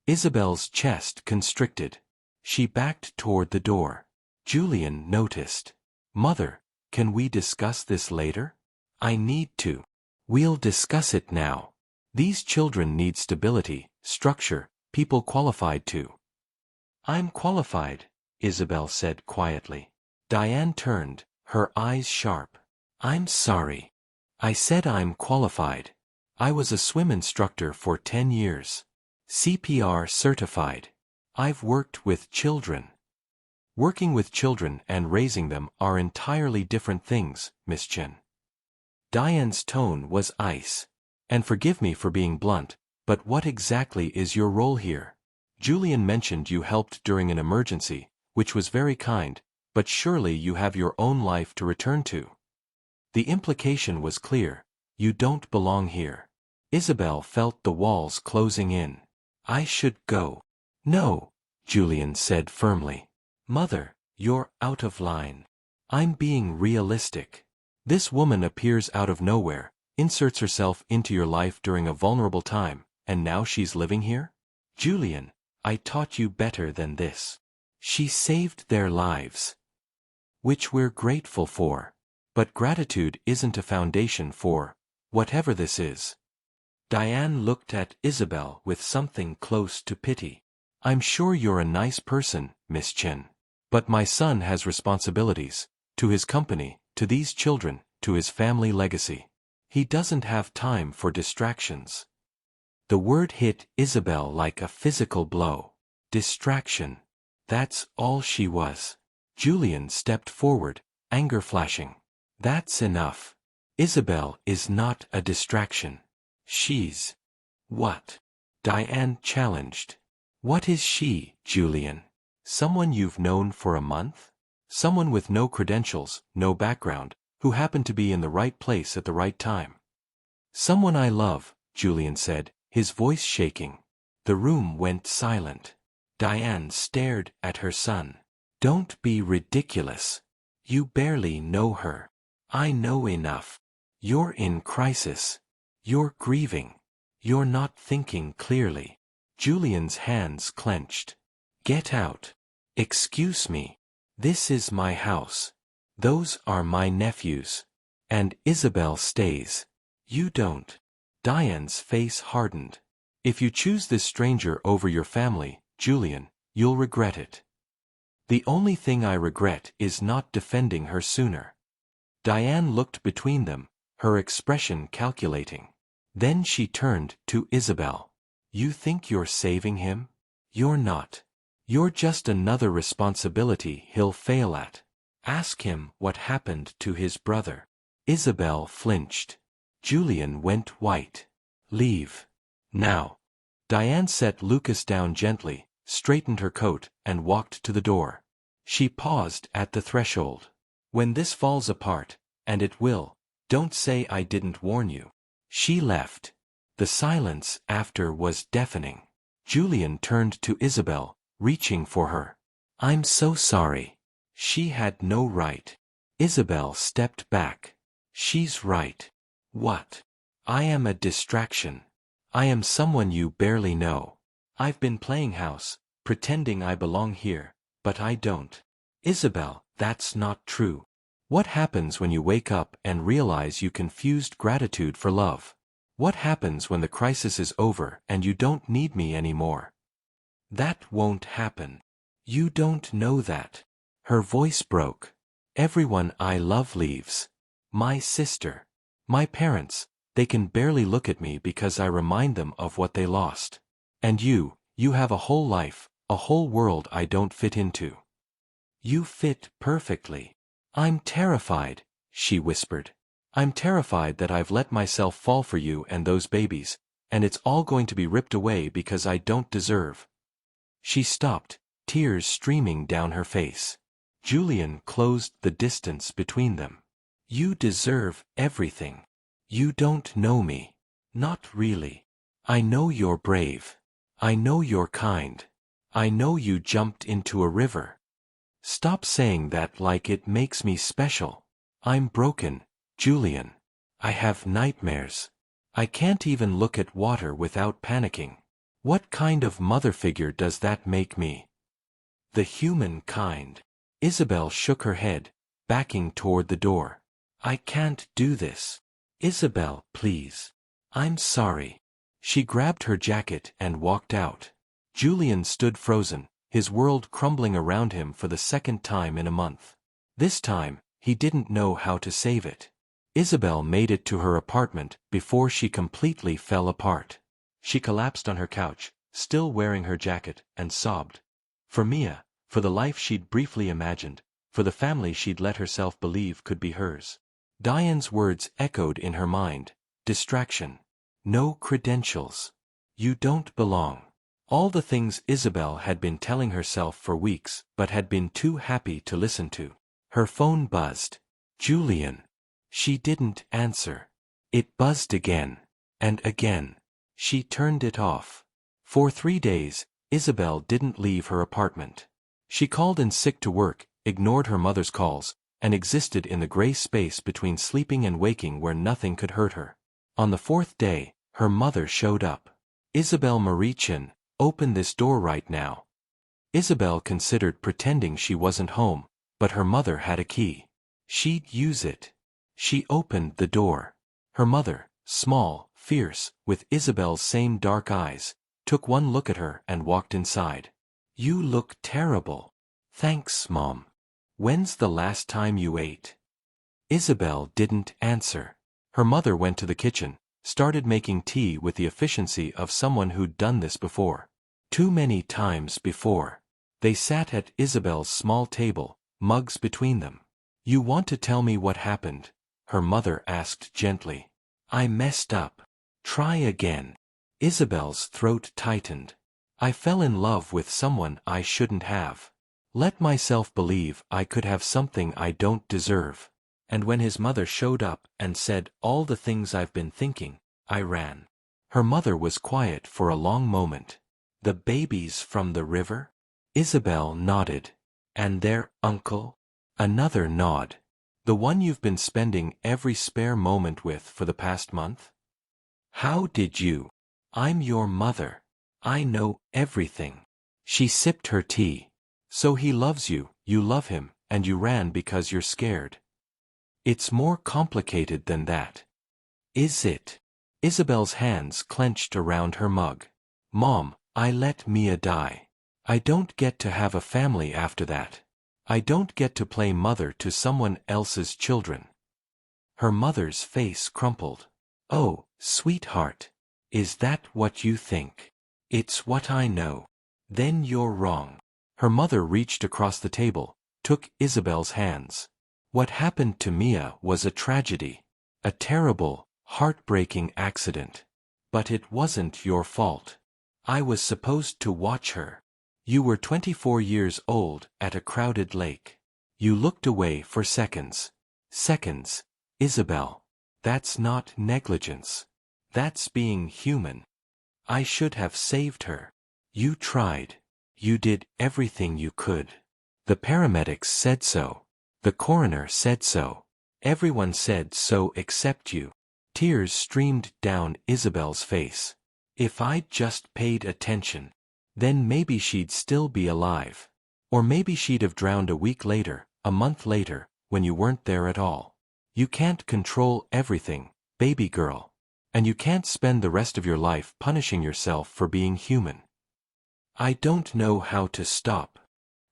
Isabel's chest constricted. She backed toward the door. Julian noticed. Mother, can we discuss this later? I need to. We'll discuss it now. These children need stability, structure, people qualified to. I'm qualified, Isabel said quietly. Diane turned, her eyes sharp. I'm sorry. I said I'm qualified. I was a swim instructor for 10 years. CPR certified. I've worked with children. Working with children and raising them are entirely different things, Miss Chen. Diane's tone was ice. And forgive me for being blunt, but what exactly is your role here? Julian mentioned you helped during an emergency, which was very kind, but surely you have your own life to return to. The implication was clear. You don't belong here. Isabel felt the walls closing in. I should go. No, Julian said firmly. Mother, you're out of line. I'm being realistic. This woman appears out of nowhere, inserts herself into your life during a vulnerable time, and now she's living here? Julian, I taught you better than this. She saved their lives. Which we're grateful for. But gratitude isn't a foundation for whatever this is. Diane looked at Isabel with something close to pity. I'm sure you're a nice person, Miss Chen. But my son has responsibilities, to his company, to these children, to his family legacy. He doesn't have time for distractions. The word hit Isabel like a physical blow. Distraction. That's all she was. Julian stepped forward, anger flashing. That's enough. Isabel is not a distraction. She's... What? Diane challenged. What is she, Julian? Someone you've known for a month? Someone with no credentials, no background, who happened to be in the right place at the right time. Someone I love, Julian said, his voice shaking. The room went silent. Diane stared at her son. Don't be ridiculous. You barely know her. I know enough. You're in crisis. You're grieving. You're not thinking clearly. Julian's hands clenched. Get out. Excuse me. This is my house. Those are my nephews. And Isabel stays. You don't. Diane's face hardened. If you choose this stranger over your family, Julian, you'll regret it. The only thing I regret is not defending her sooner. Diane looked between them, her expression calculating. Then she turned to Isabel. You think you're saving him? You're not. You're just another responsibility he'll fail at. Ask him what happened to his brother. Isabel flinched. Julian went white. Leave. Now. Diane set Lucas down gently, straightened her coat, and walked to the door. She paused at the threshold. When this falls apart, and it will, don't say I didn't warn you. She left. The silence after was deafening. Julian turned to Isabel, reaching for her. I'm so sorry. She had no right. Isabel stepped back. She's right. What? I am a distraction. I am someone you barely know. I've been playing house, pretending I belong here, but I don't. Isabel, that's not true. What happens when you wake up and realize you confused gratitude for love? What happens when the crisis is over and you don't need me anymore? That won't happen. You don't know that. Her voice broke. Everyone I love leaves. My sister. My parents, they can barely look at me because I remind them of what they lost. And you have a whole life, a whole world I don't fit into. You fit perfectly. I'm terrified, she whispered. I'm terrified that I've let myself fall for you and those babies, and it's all going to be ripped away because I don't deserve. She stopped, tears streaming down her face. Julian closed the distance between them. You deserve everything. You don't know me. Not really. I know you're brave. I know you're kind. I know you jumped into a river. Stop saying that like it makes me special. I'm broken, Julian. I have nightmares. I can't even look at water without panicking. What kind of mother figure does that make me? The human kind. Isabel shook her head, backing toward the door. I can't do this. Isabel, please. I'm sorry. She grabbed her jacket and walked out. Julian stood frozen, his world crumbling around him for the second time in a month. This time, he didn't know how to save it. Isabel made it to her apartment before she completely fell apart. She collapsed on her couch, still wearing her jacket, and sobbed. For Mia, for the life she'd briefly imagined, for the family she'd let herself believe could be hers. Diane's words echoed in her mind. Distraction. No credentials. You don't belong. All the things Isabel had been telling herself for weeks, but had been too happy to listen to. Her phone buzzed. Julian. She didn't answer. It buzzed again. And again. She turned it off. For 3 days, Isabel didn't leave her apartment. She called in sick to work, ignored her mother's calls, and existed in the gray space between sleeping and waking where nothing could hurt her. On the 4th day, her mother showed up. Isabel Marie Chen, open this door right now. Isabel considered pretending she wasn't home, but her mother had a key. She'd use it. She opened the door. Her mother, small, fierce, with Isabel's same dark eyes, took one look at her and walked inside. You look terrible. Thanks, Mom. When's the last time you ate? Isabel didn't answer. Her mother went to the kitchen, started making tea with the efficiency of someone who'd done this before. Too many times before. They sat at Isabel's small table, mugs between them. You want to tell me what happened? Her mother asked gently. I messed up. Try again. Isabel's throat tightened. I fell in love with someone I shouldn't have. Let myself believe I could have something I don't deserve. And when his mother showed up and said all the things I've been thinking, I ran. Her mother was quiet for a long moment. The babies from the river? Isabel nodded. And their uncle? Another nod. The one you've been spending every spare moment with for the past month? How did you? I'm your mother. I know everything. She sipped her tea. So he loves you, you love him, and you ran because you're scared. It's more complicated than that. Is it? Isabel's hands clenched around her mug. Mom, I let Mia die. I don't get to have a family after that. I don't get to play mother to someone else's children. Her mother's face crumpled. Oh, sweetheart. Is that what you think? It's what I know. Then you're wrong. Her mother reached across the table, took Isabel's hands. What happened to Mia was a tragedy. A terrible, heartbreaking accident. But it wasn't your fault. I was supposed to watch her. You were 24 years old at a crowded lake. You looked away for seconds. Seconds. Isabel. That's not negligence. That's being human. I should have saved her. You tried. You did everything you could. The paramedics said so. The coroner said so. Everyone said so except you. Tears streamed down Isabel's face. If I'd just paid attention, then maybe she'd still be alive. Or maybe she'd have drowned a week later, a month later, when you weren't there at all. You can't control everything, baby girl. And you can't spend the rest of your life punishing yourself for being human. I don't know how to stop.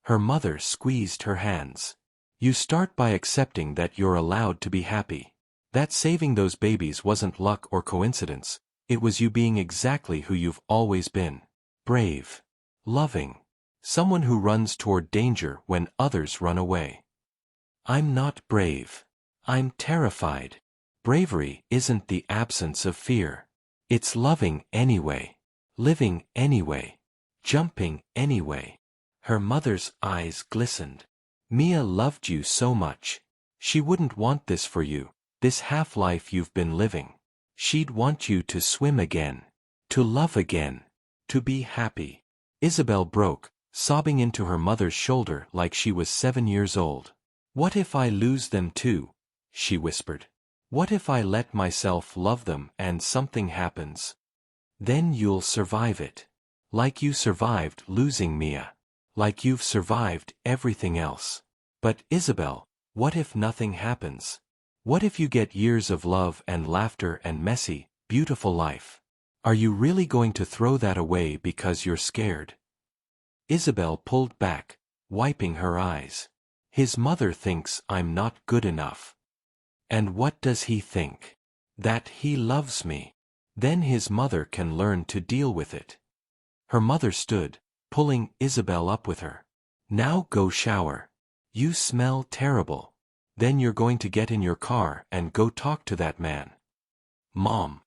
Her mother squeezed her hands. You start by accepting that you're allowed to be happy. That saving those babies wasn't luck or coincidence, it was you being exactly who you've always been. Brave. Loving. Someone who runs toward danger when others run away. I'm not brave. I'm terrified. Bravery isn't the absence of fear. It's loving anyway. Living anyway. Jumping anyway. Her mother's eyes glistened. Mia loved you so much. She wouldn't want this for you, this half-life you've been living. She'd want you to swim again. To love again. To be happy. Isabel broke, sobbing into her mother's shoulder like she was 7 years old. What if I lose them too? She whispered. What if I let myself love them and something happens? Then you'll survive it. Like you survived losing Mia. Like you've survived everything else. But Isabel, what if nothing happens? What if you get years of love and laughter and messy, beautiful life? Are you really going to throw that away because you're scared? Isabel pulled back, wiping her eyes. His mother thinks I'm not good enough. And what does he think? That he loves me. Then his mother can learn to deal with it. Her mother stood, pulling Isabel up with her. Now go shower. You smell terrible. Then you're going to get in your car and go talk to that man. Mom.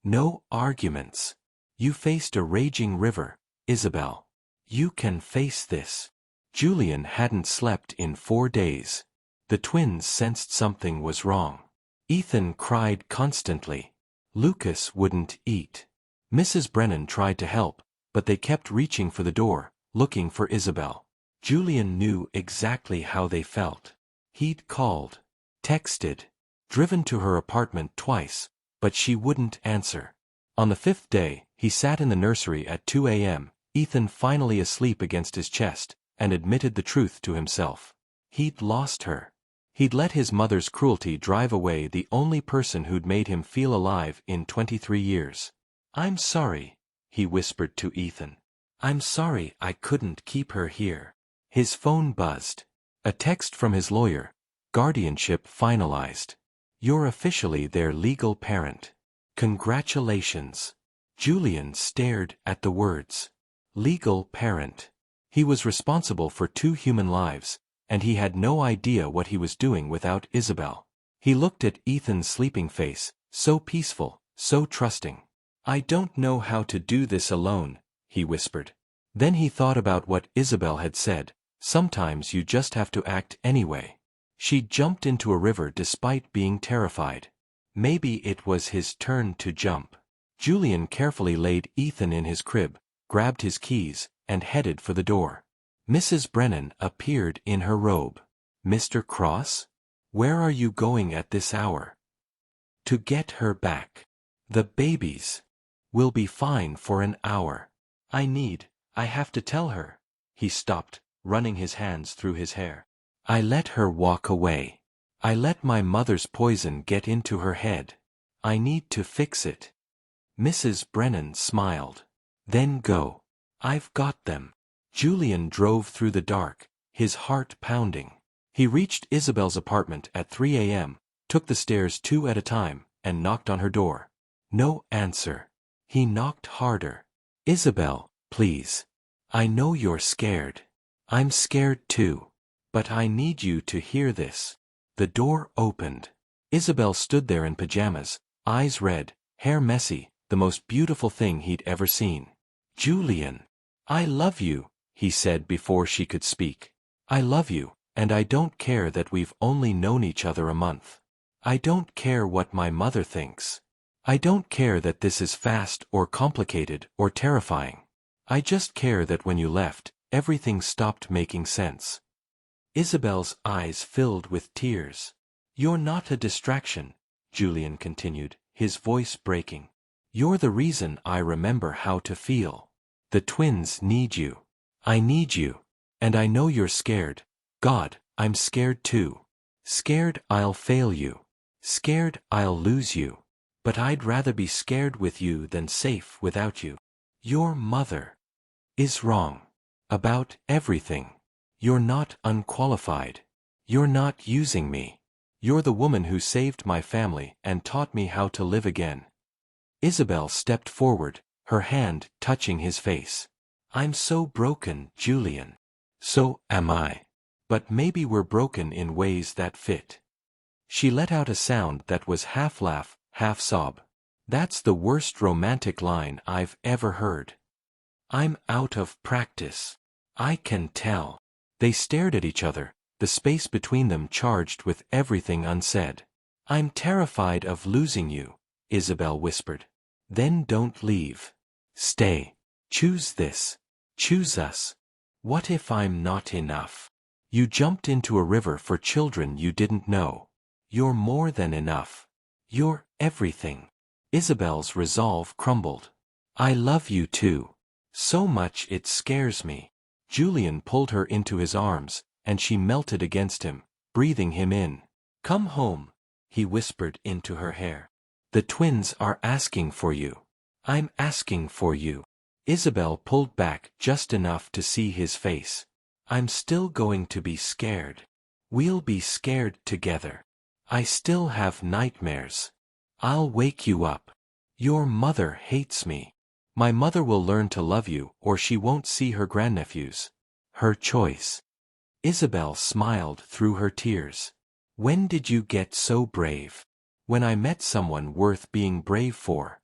No arguments. You faced a raging river, Isabel. You can face this. Julian hadn't slept in 4 days. The twins sensed something was wrong. Ethan cried constantly. Lucas wouldn't eat. Mrs. Brennan tried to help, but they kept reaching for the door, looking for Isabel. Julian knew exactly how they felt. He'd called, texted, driven to her apartment twice, but she wouldn't answer. On the 5th day, he sat in the nursery at 2 a.m., Ethan finally asleep against his chest, and admitted the truth to himself. He'd lost her. He'd let his mother's cruelty drive away the only person who'd made him feel alive in 23 years. I'm sorry, he whispered to Ethan. I'm sorry I couldn't keep her here. His phone buzzed. A text from his lawyer. Guardianship finalized. You're officially their legal parent. Congratulations. Julian stared at the words. Legal parent. He was responsible for 2 human lives, and he had no idea what he was doing without Isabel. He looked at Ethan's sleeping face, so peaceful, so trusting. I don't know how to do this alone, he whispered. Then he thought about what Isabel had said. Sometimes you just have to act anyway. She jumped into a river despite being terrified. Maybe it was his turn to jump. Julian carefully laid Ethan in his crib, grabbed his keys, and headed for the door. Mrs. Brennan appeared in her robe. Mr. Cross? Where are you going at this hour? To get her back. The babies. Will be fine for an hour. I have to tell her. He stopped, running his hands through his hair. I let her walk away. I let my mother's poison get into her head. I need to fix it. Mrs. Brennan smiled. Then go. I've got them. Julian drove through the dark, his heart pounding. He reached Isabel's apartment at 3 a.m., took the stairs 2 at a time, and knocked on her door. No answer. He knocked harder. Isabel, please. I know you're scared. I'm scared too. But I need you to hear this. The door opened. Isabel stood there in pajamas, eyes red, hair messy, the most beautiful thing he'd ever seen. Julian. I love you, he said before she could speak. I love you, and I don't care that we've only known each other a month. I don't care what my mother thinks. I don't care that this is fast or complicated or terrifying. I just care that when you left, everything stopped making sense. Isabel's eyes filled with tears. You're not a distraction, Julian continued, his voice breaking. You're the reason I remember how to feel. The twins need you. I need you. And I know you're scared. God, I'm scared too. Scared I'll fail you. Scared I'll lose you. But I'd rather be scared with you than safe without you. Your mother is wrong. About everything. You're not unqualified. You're not using me. You're the woman who saved my family and taught me how to live again. Isabel stepped forward, her hand touching his face. I'm so broken, Julian. So am I. But maybe we're broken in ways that fit. She let out a sound that was half laugh, half sob. That's the worst romantic line I've ever heard. I'm out of practice. I can tell. They stared at each other, the space between them charged with everything unsaid. I'm terrified of losing you, Isabel whispered. Then don't leave. Stay. Choose this. Choose us. What if I'm not enough? You jumped into a river for children you didn't know. You're more than enough. You're everything. Isabel's resolve crumbled. I love you too. So much it scares me. Julian pulled her into his arms, and she melted against him, breathing him in. Come home, he whispered into her hair. The twins are asking for you. I'm asking for you. Isabel pulled back just enough to see his face. I'm still going to be scared. We'll be scared together. I still have nightmares. I'll wake you up. Your mother hates me. My mother will learn to love you or she won't see her grandnephews. Her choice. Isabel smiled through her tears. When did you get so brave? When I met someone worth being brave for.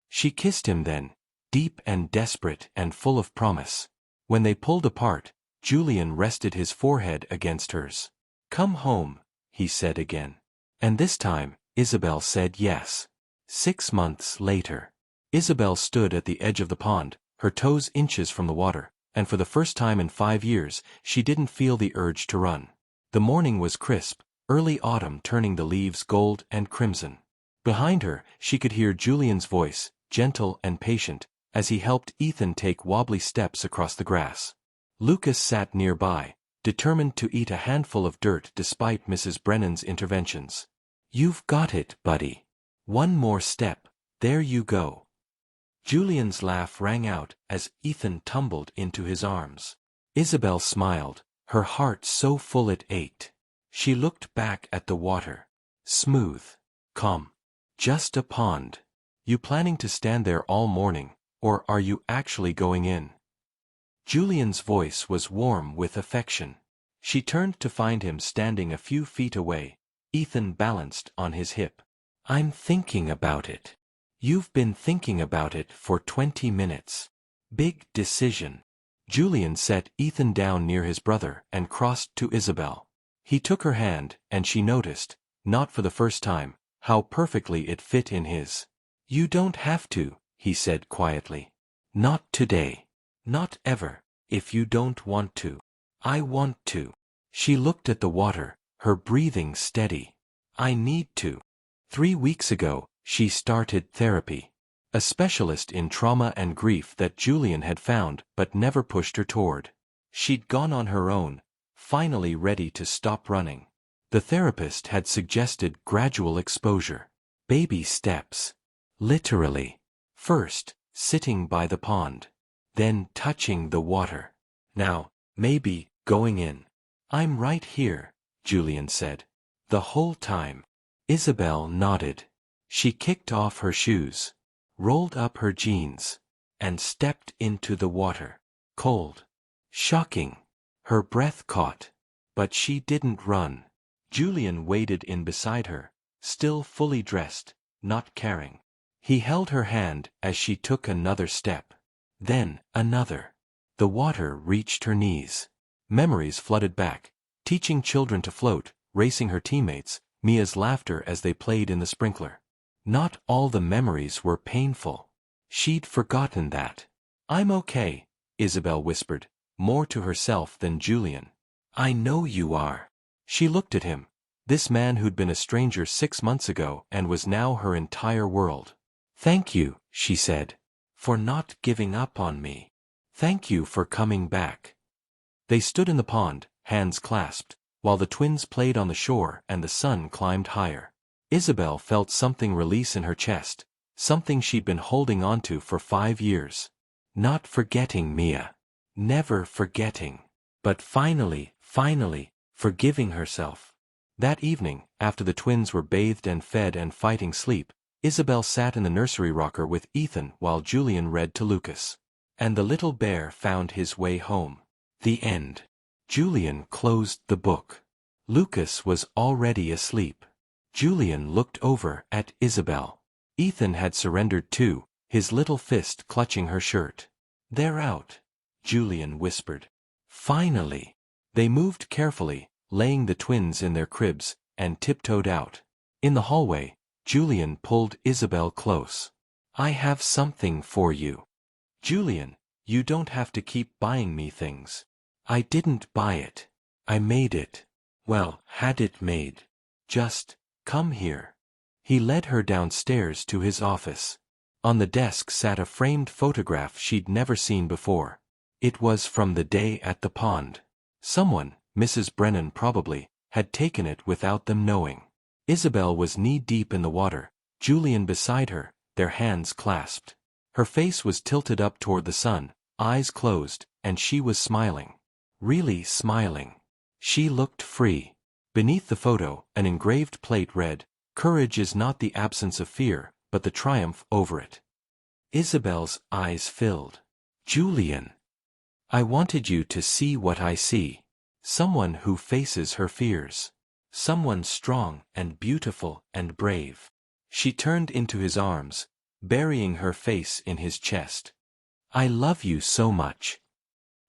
She kissed him then, deep and desperate and full of promise. When they pulled apart, Julian rested his forehead against hers. Come home, he said again. And this time, Isabel said yes. 6 months later. Isabel stood at the edge of the pond, her toes inches from the water, and for the first time in 5 years, she didn't feel the urge to run. The morning was crisp, early autumn turning the leaves gold and crimson. Behind her, she could hear Julian's voice, gentle and patient, as he helped Ethan take wobbly steps across the grass. Lucas sat nearby, determined to eat a handful of dirt despite Mrs. Brennan's interventions. You've got it, buddy. One more step, there you go. Julian's laugh rang out as Ethan tumbled into his arms. Isabel smiled, her heart so full it ached. She looked back at the water. Smooth. Calm. Just a pond. You planning to stand there all morning, or are you actually going in? Julian's voice was warm with affection. She turned to find him standing a few feet away, Ethan balanced on his hip. I'm thinking about it. You've been thinking about it for 20 minutes. Big decision. Julian set Ethan down near his brother and crossed to Isabel. He took her hand, and she noticed, not for the first time, how perfectly it fit in his. You don't have to, he said quietly. Not today. Not ever, if you don't want to. I want to. She looked at the water, her breathing steady. I need to. 3 weeks ago, she started therapy. A specialist in trauma and grief that Julian had found but never pushed her toward. She'd gone on her own, finally ready to stop running. The therapist had suggested gradual exposure. Baby steps. Literally. First, sitting by the pond. Then touching the water. Now, maybe, going in. I'm right here, Julian said. The whole time. Isabel nodded. She kicked off her shoes, rolled up her jeans, and stepped into the water. Cold. Shocking. Her breath caught. But she didn't run. Julian waded in beside her, still fully dressed, not caring. He held her hand as she took another step. Then, another. The water reached her knees. Memories flooded back, teaching children to float, racing her teammates, Mia's laughter as they played in the sprinkler. Not all the memories were painful. She'd forgotten that. I'm okay, Isabel whispered, more to herself than Julian. I know you are. She looked at him, this man who'd been a stranger 6 months ago and was now her entire world. Thank you, she said, for not giving up on me. Thank you for coming back. They stood in the pond, hands clasped, while the twins played on the shore and the sun climbed higher. Isabel felt something release in her chest, something she'd been holding onto for 5 years. Not forgetting Mia. Never forgetting. But finally, forgiving herself. That evening, after the twins were bathed and fed and fighting sleep, Isabel sat in the nursery rocker with Ethan while Julian read to Lucas. And the little bear found his way home. The end. Julian closed the book. Lucas was already asleep. Julian looked over at Isabel. Ethan had surrendered too, his little fist clutching her shirt. They're out, Julian whispered. Finally. They moved carefully, laying the twins in their cribs, and tiptoed out. In the hallway, Julian pulled Isabel close. I have something for you. Julian, you don't have to keep buying me things. I didn't buy it. I made it. Well, had it made. Just, come here. He led her downstairs to his office. On the desk sat a framed photograph she'd never seen before. It was from the day at the pond. Someone, Mrs. Brennan probably, had taken it without them knowing. Isabel was knee-deep in the water, Julian beside her, their hands clasped. Her face was tilted up toward the sun, eyes closed, and she was smiling. Really smiling. She looked free. Beneath the photo, an engraved plate read, "Courage is not the absence of fear, but the triumph over it." Isabel's eyes filled. "Julian, I wanted you to see what I see. Someone who faces her fears. Someone strong and beautiful and brave." She turned into his arms, burying her face in his chest. "I love you so much.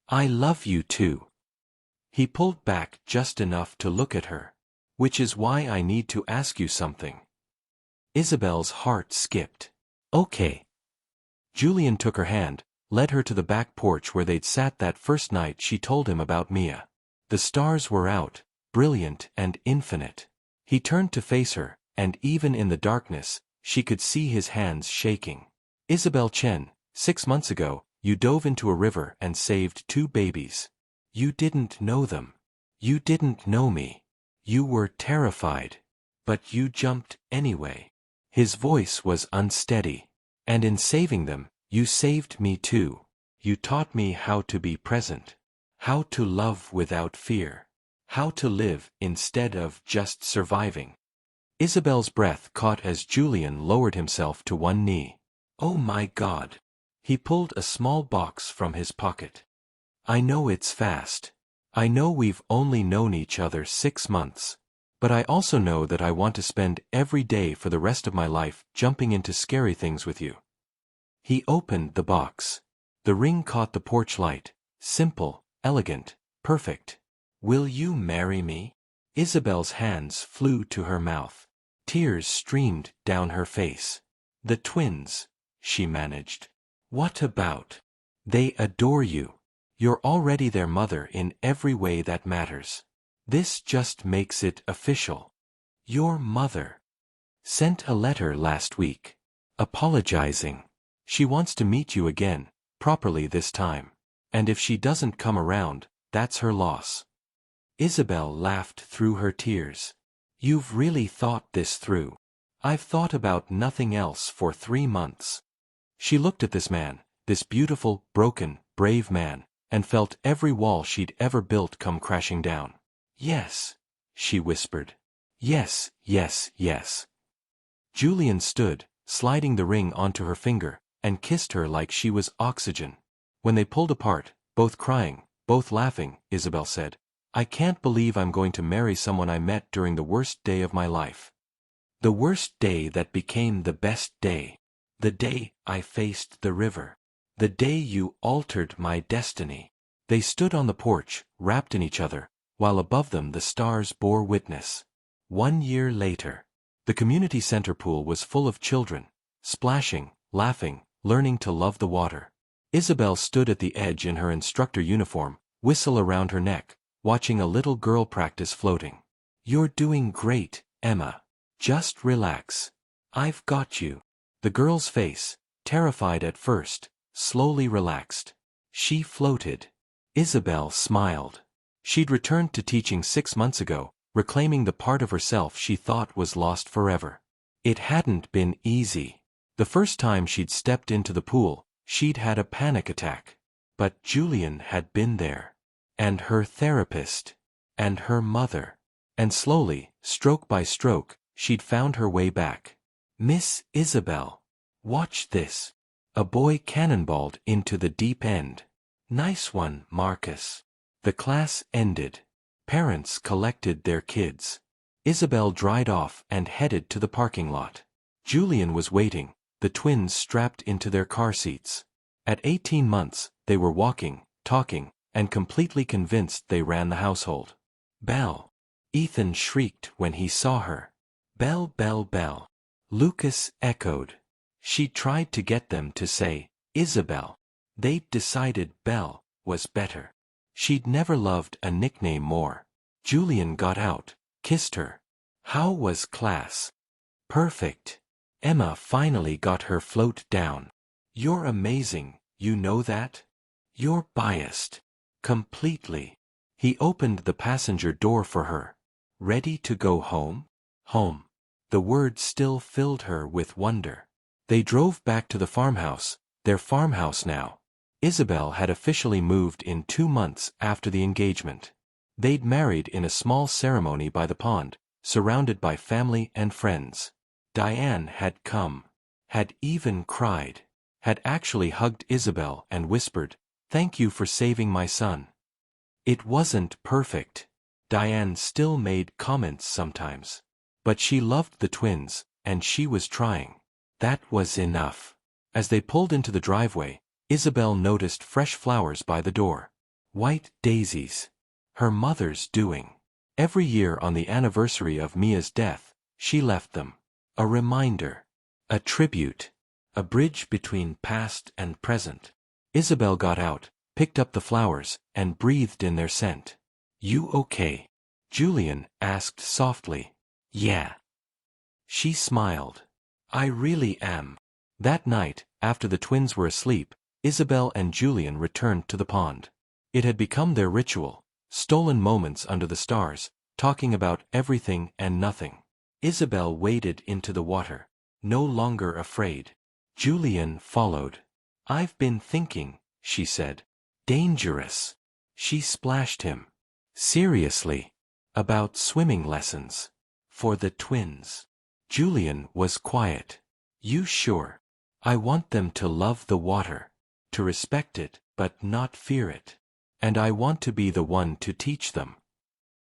I love you too." He pulled back just enough to look at her. "Which is why I need to ask you something." Isabel's heart skipped. "Okay." Julian took her hand, led her to the back porch where they'd sat that first night she told him about Mia. The stars were out, brilliant and infinite. He turned to face her, and even in the darkness, she could see his hands shaking. "Isabel Chen, 6 months ago, you dove into a river and saved 2 babies. You didn't know them. You didn't know me. You were terrified. But you jumped anyway." His voice was unsteady. "And in saving them, you saved me too. You taught me how to be present. How to love without fear. How to live instead of just surviving." Isabel's breath caught as Julian lowered himself to one knee. "Oh my God." He pulled a small box from his pocket. "I know it's fast. I know we've only known each other 6 months. But I also know that I want to spend every day for the rest of my life jumping into scary things with you." He opened the box. The ring caught the porch light. Simple, elegant, perfect. "Will you marry me?" Isabel's hands flew to her mouth. Tears streamed down her face. "The twins," she managed. "What about? They adore you. You're already their mother in every way that matters. This just makes it official. Your mother sent a letter last week, apologizing. She wants to meet you again, properly this time. And if she doesn't come around, that's her loss." Isabel laughed through her tears. "You've really thought this through." "I've thought about nothing else for 3 months." She looked at this man, this beautiful, broken, brave man, and felt every wall she'd ever built come crashing down. "Yes," she whispered. "Yes, yes, yes." Julian stood, sliding the ring onto her finger, and kissed her like she was oxygen. When they pulled apart, both crying, both laughing, Isabel said, "I can't believe I'm going to marry someone I met during the worst day of my life. The worst day that became the best day. The day I faced the river. The day you altered my destiny." They stood on the porch, wrapped in each other, while above them the stars bore witness. 1 year later, the community center pool was full of children, splashing, laughing, learning to love the water. Isabel stood at the edge in her instructor uniform, whistle around her neck, watching a little girl practice floating. "You're doing great, Emma. Just relax. I've got you." The girl's face, terrified at first, slowly relaxed. She floated. Isabel smiled. She'd returned to teaching 6 months ago, reclaiming the part of herself she thought was lost forever. It hadn't been easy. The first time she'd stepped into the pool, she'd had a panic attack. But Julian had been there. And her therapist. And her mother. And slowly, stroke by stroke, she'd found her way back. "Miss Isabel. Watch this." A boy cannonballed into the deep end. "Nice one, Marcus." The class ended. Parents collected their kids. Isabel dried off and headed to the parking lot. Julian was waiting, the twins strapped into their car seats. At 18 months, they were walking, talking, and completely convinced they ran the household. "Belle." Ethan shrieked when he saw her. "Belle, Belle, Belle." Lucas echoed. She tried to get them to say, "Isabel." They'd decided Belle was better. She'd never loved a nickname more. Julian got out, kissed her. "How was class?" Perfect. Emma finally got her float down. You're amazing, you know that? You're biased. Completely. He opened the passenger door for her. Ready to go home? Home. The word still filled her with wonder. They drove back to the farmhouse, their farmhouse now. Isabel had officially moved in 2 months after the engagement. They'd married in a small ceremony by the pond, surrounded by family and friends. Diane had come. Had even cried. Had actually hugged Isabel and whispered, "Thank you for saving my son." It wasn't perfect. Diane still made comments sometimes. But she loved the twins, and she was trying. That was enough. As they pulled into the driveway, Isabel noticed fresh flowers by the door. White daisies. Her mother's doing. Every year on the anniversary of Mia's death, she left them. A reminder. A tribute. A bridge between past and present. Isabel got out, picked up the flowers, and breathed in their scent. "You okay?" Julian asked softly. "Yeah." She smiled. "I really am." That night, after the twins were asleep, Isabel and Julian returned to the pond. It had become their ritual, stolen moments under the stars, talking about everything and nothing. Isabel waded into the water, no longer afraid. Julian followed. "I've been thinking," she said. "Dangerous." She splashed him. "Seriously?" "About swimming lessons. For the twins." Julian was quiet. "You sure?" "I want them to love the water. To respect it, but not fear it. And I want to be the one to teach them."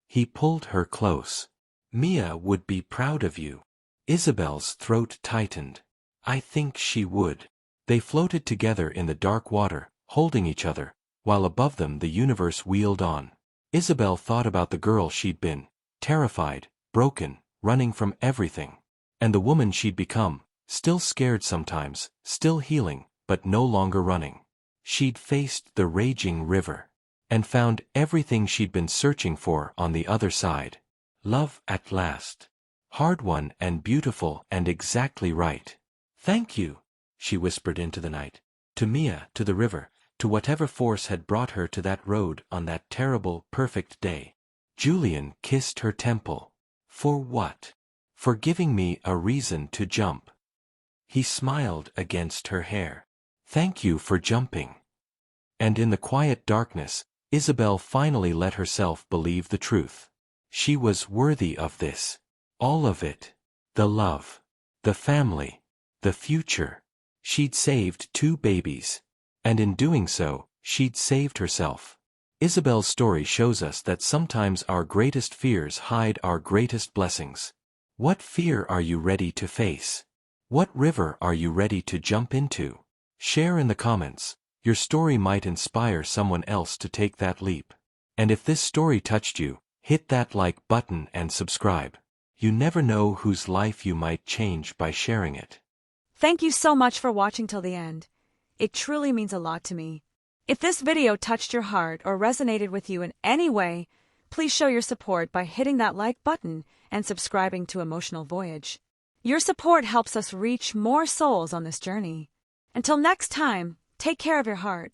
He pulled her close. "Mia would be proud of you." Isabel's throat tightened. "I think she would." They floated together in the dark water, holding each other, while above them the universe wheeled on. Isabel thought about the girl she'd been, terrified, broken, running from everything. And the woman she'd become, still scared sometimes, still healing, but no longer running. She'd faced the raging river. And found everything she'd been searching for on the other side. Love at last. Hard won and beautiful and exactly right. "Thank you," she whispered into the night. To Mia, to the river, to whatever force had brought her to that road on that terrible, perfect day. Julian kissed her temple. "For what?" "For giving me a reason to jump." He smiled against her hair. "Thank you for jumping." And in the quiet darkness, Isabel finally let herself believe the truth. She was worthy of this. All of it. The love. The family. The future. She'd saved 2 babies. And in doing so, she'd saved herself. Isabel's story shows us that sometimes our greatest fears hide our greatest blessings. What fear are you ready to face? What river are you ready to jump into? Share in the comments. Your story might inspire someone else to take that leap. And if this story touched you, hit that like button and subscribe. You never know whose life you might change by sharing it. Thank you so much for watching till the end. It truly means a lot to me. If this video touched your heart or resonated with you in any way, please show your support by hitting that like button and subscribing to Emotional Voyage. Your support helps us reach more souls on this journey. Until next time, take care of your heart.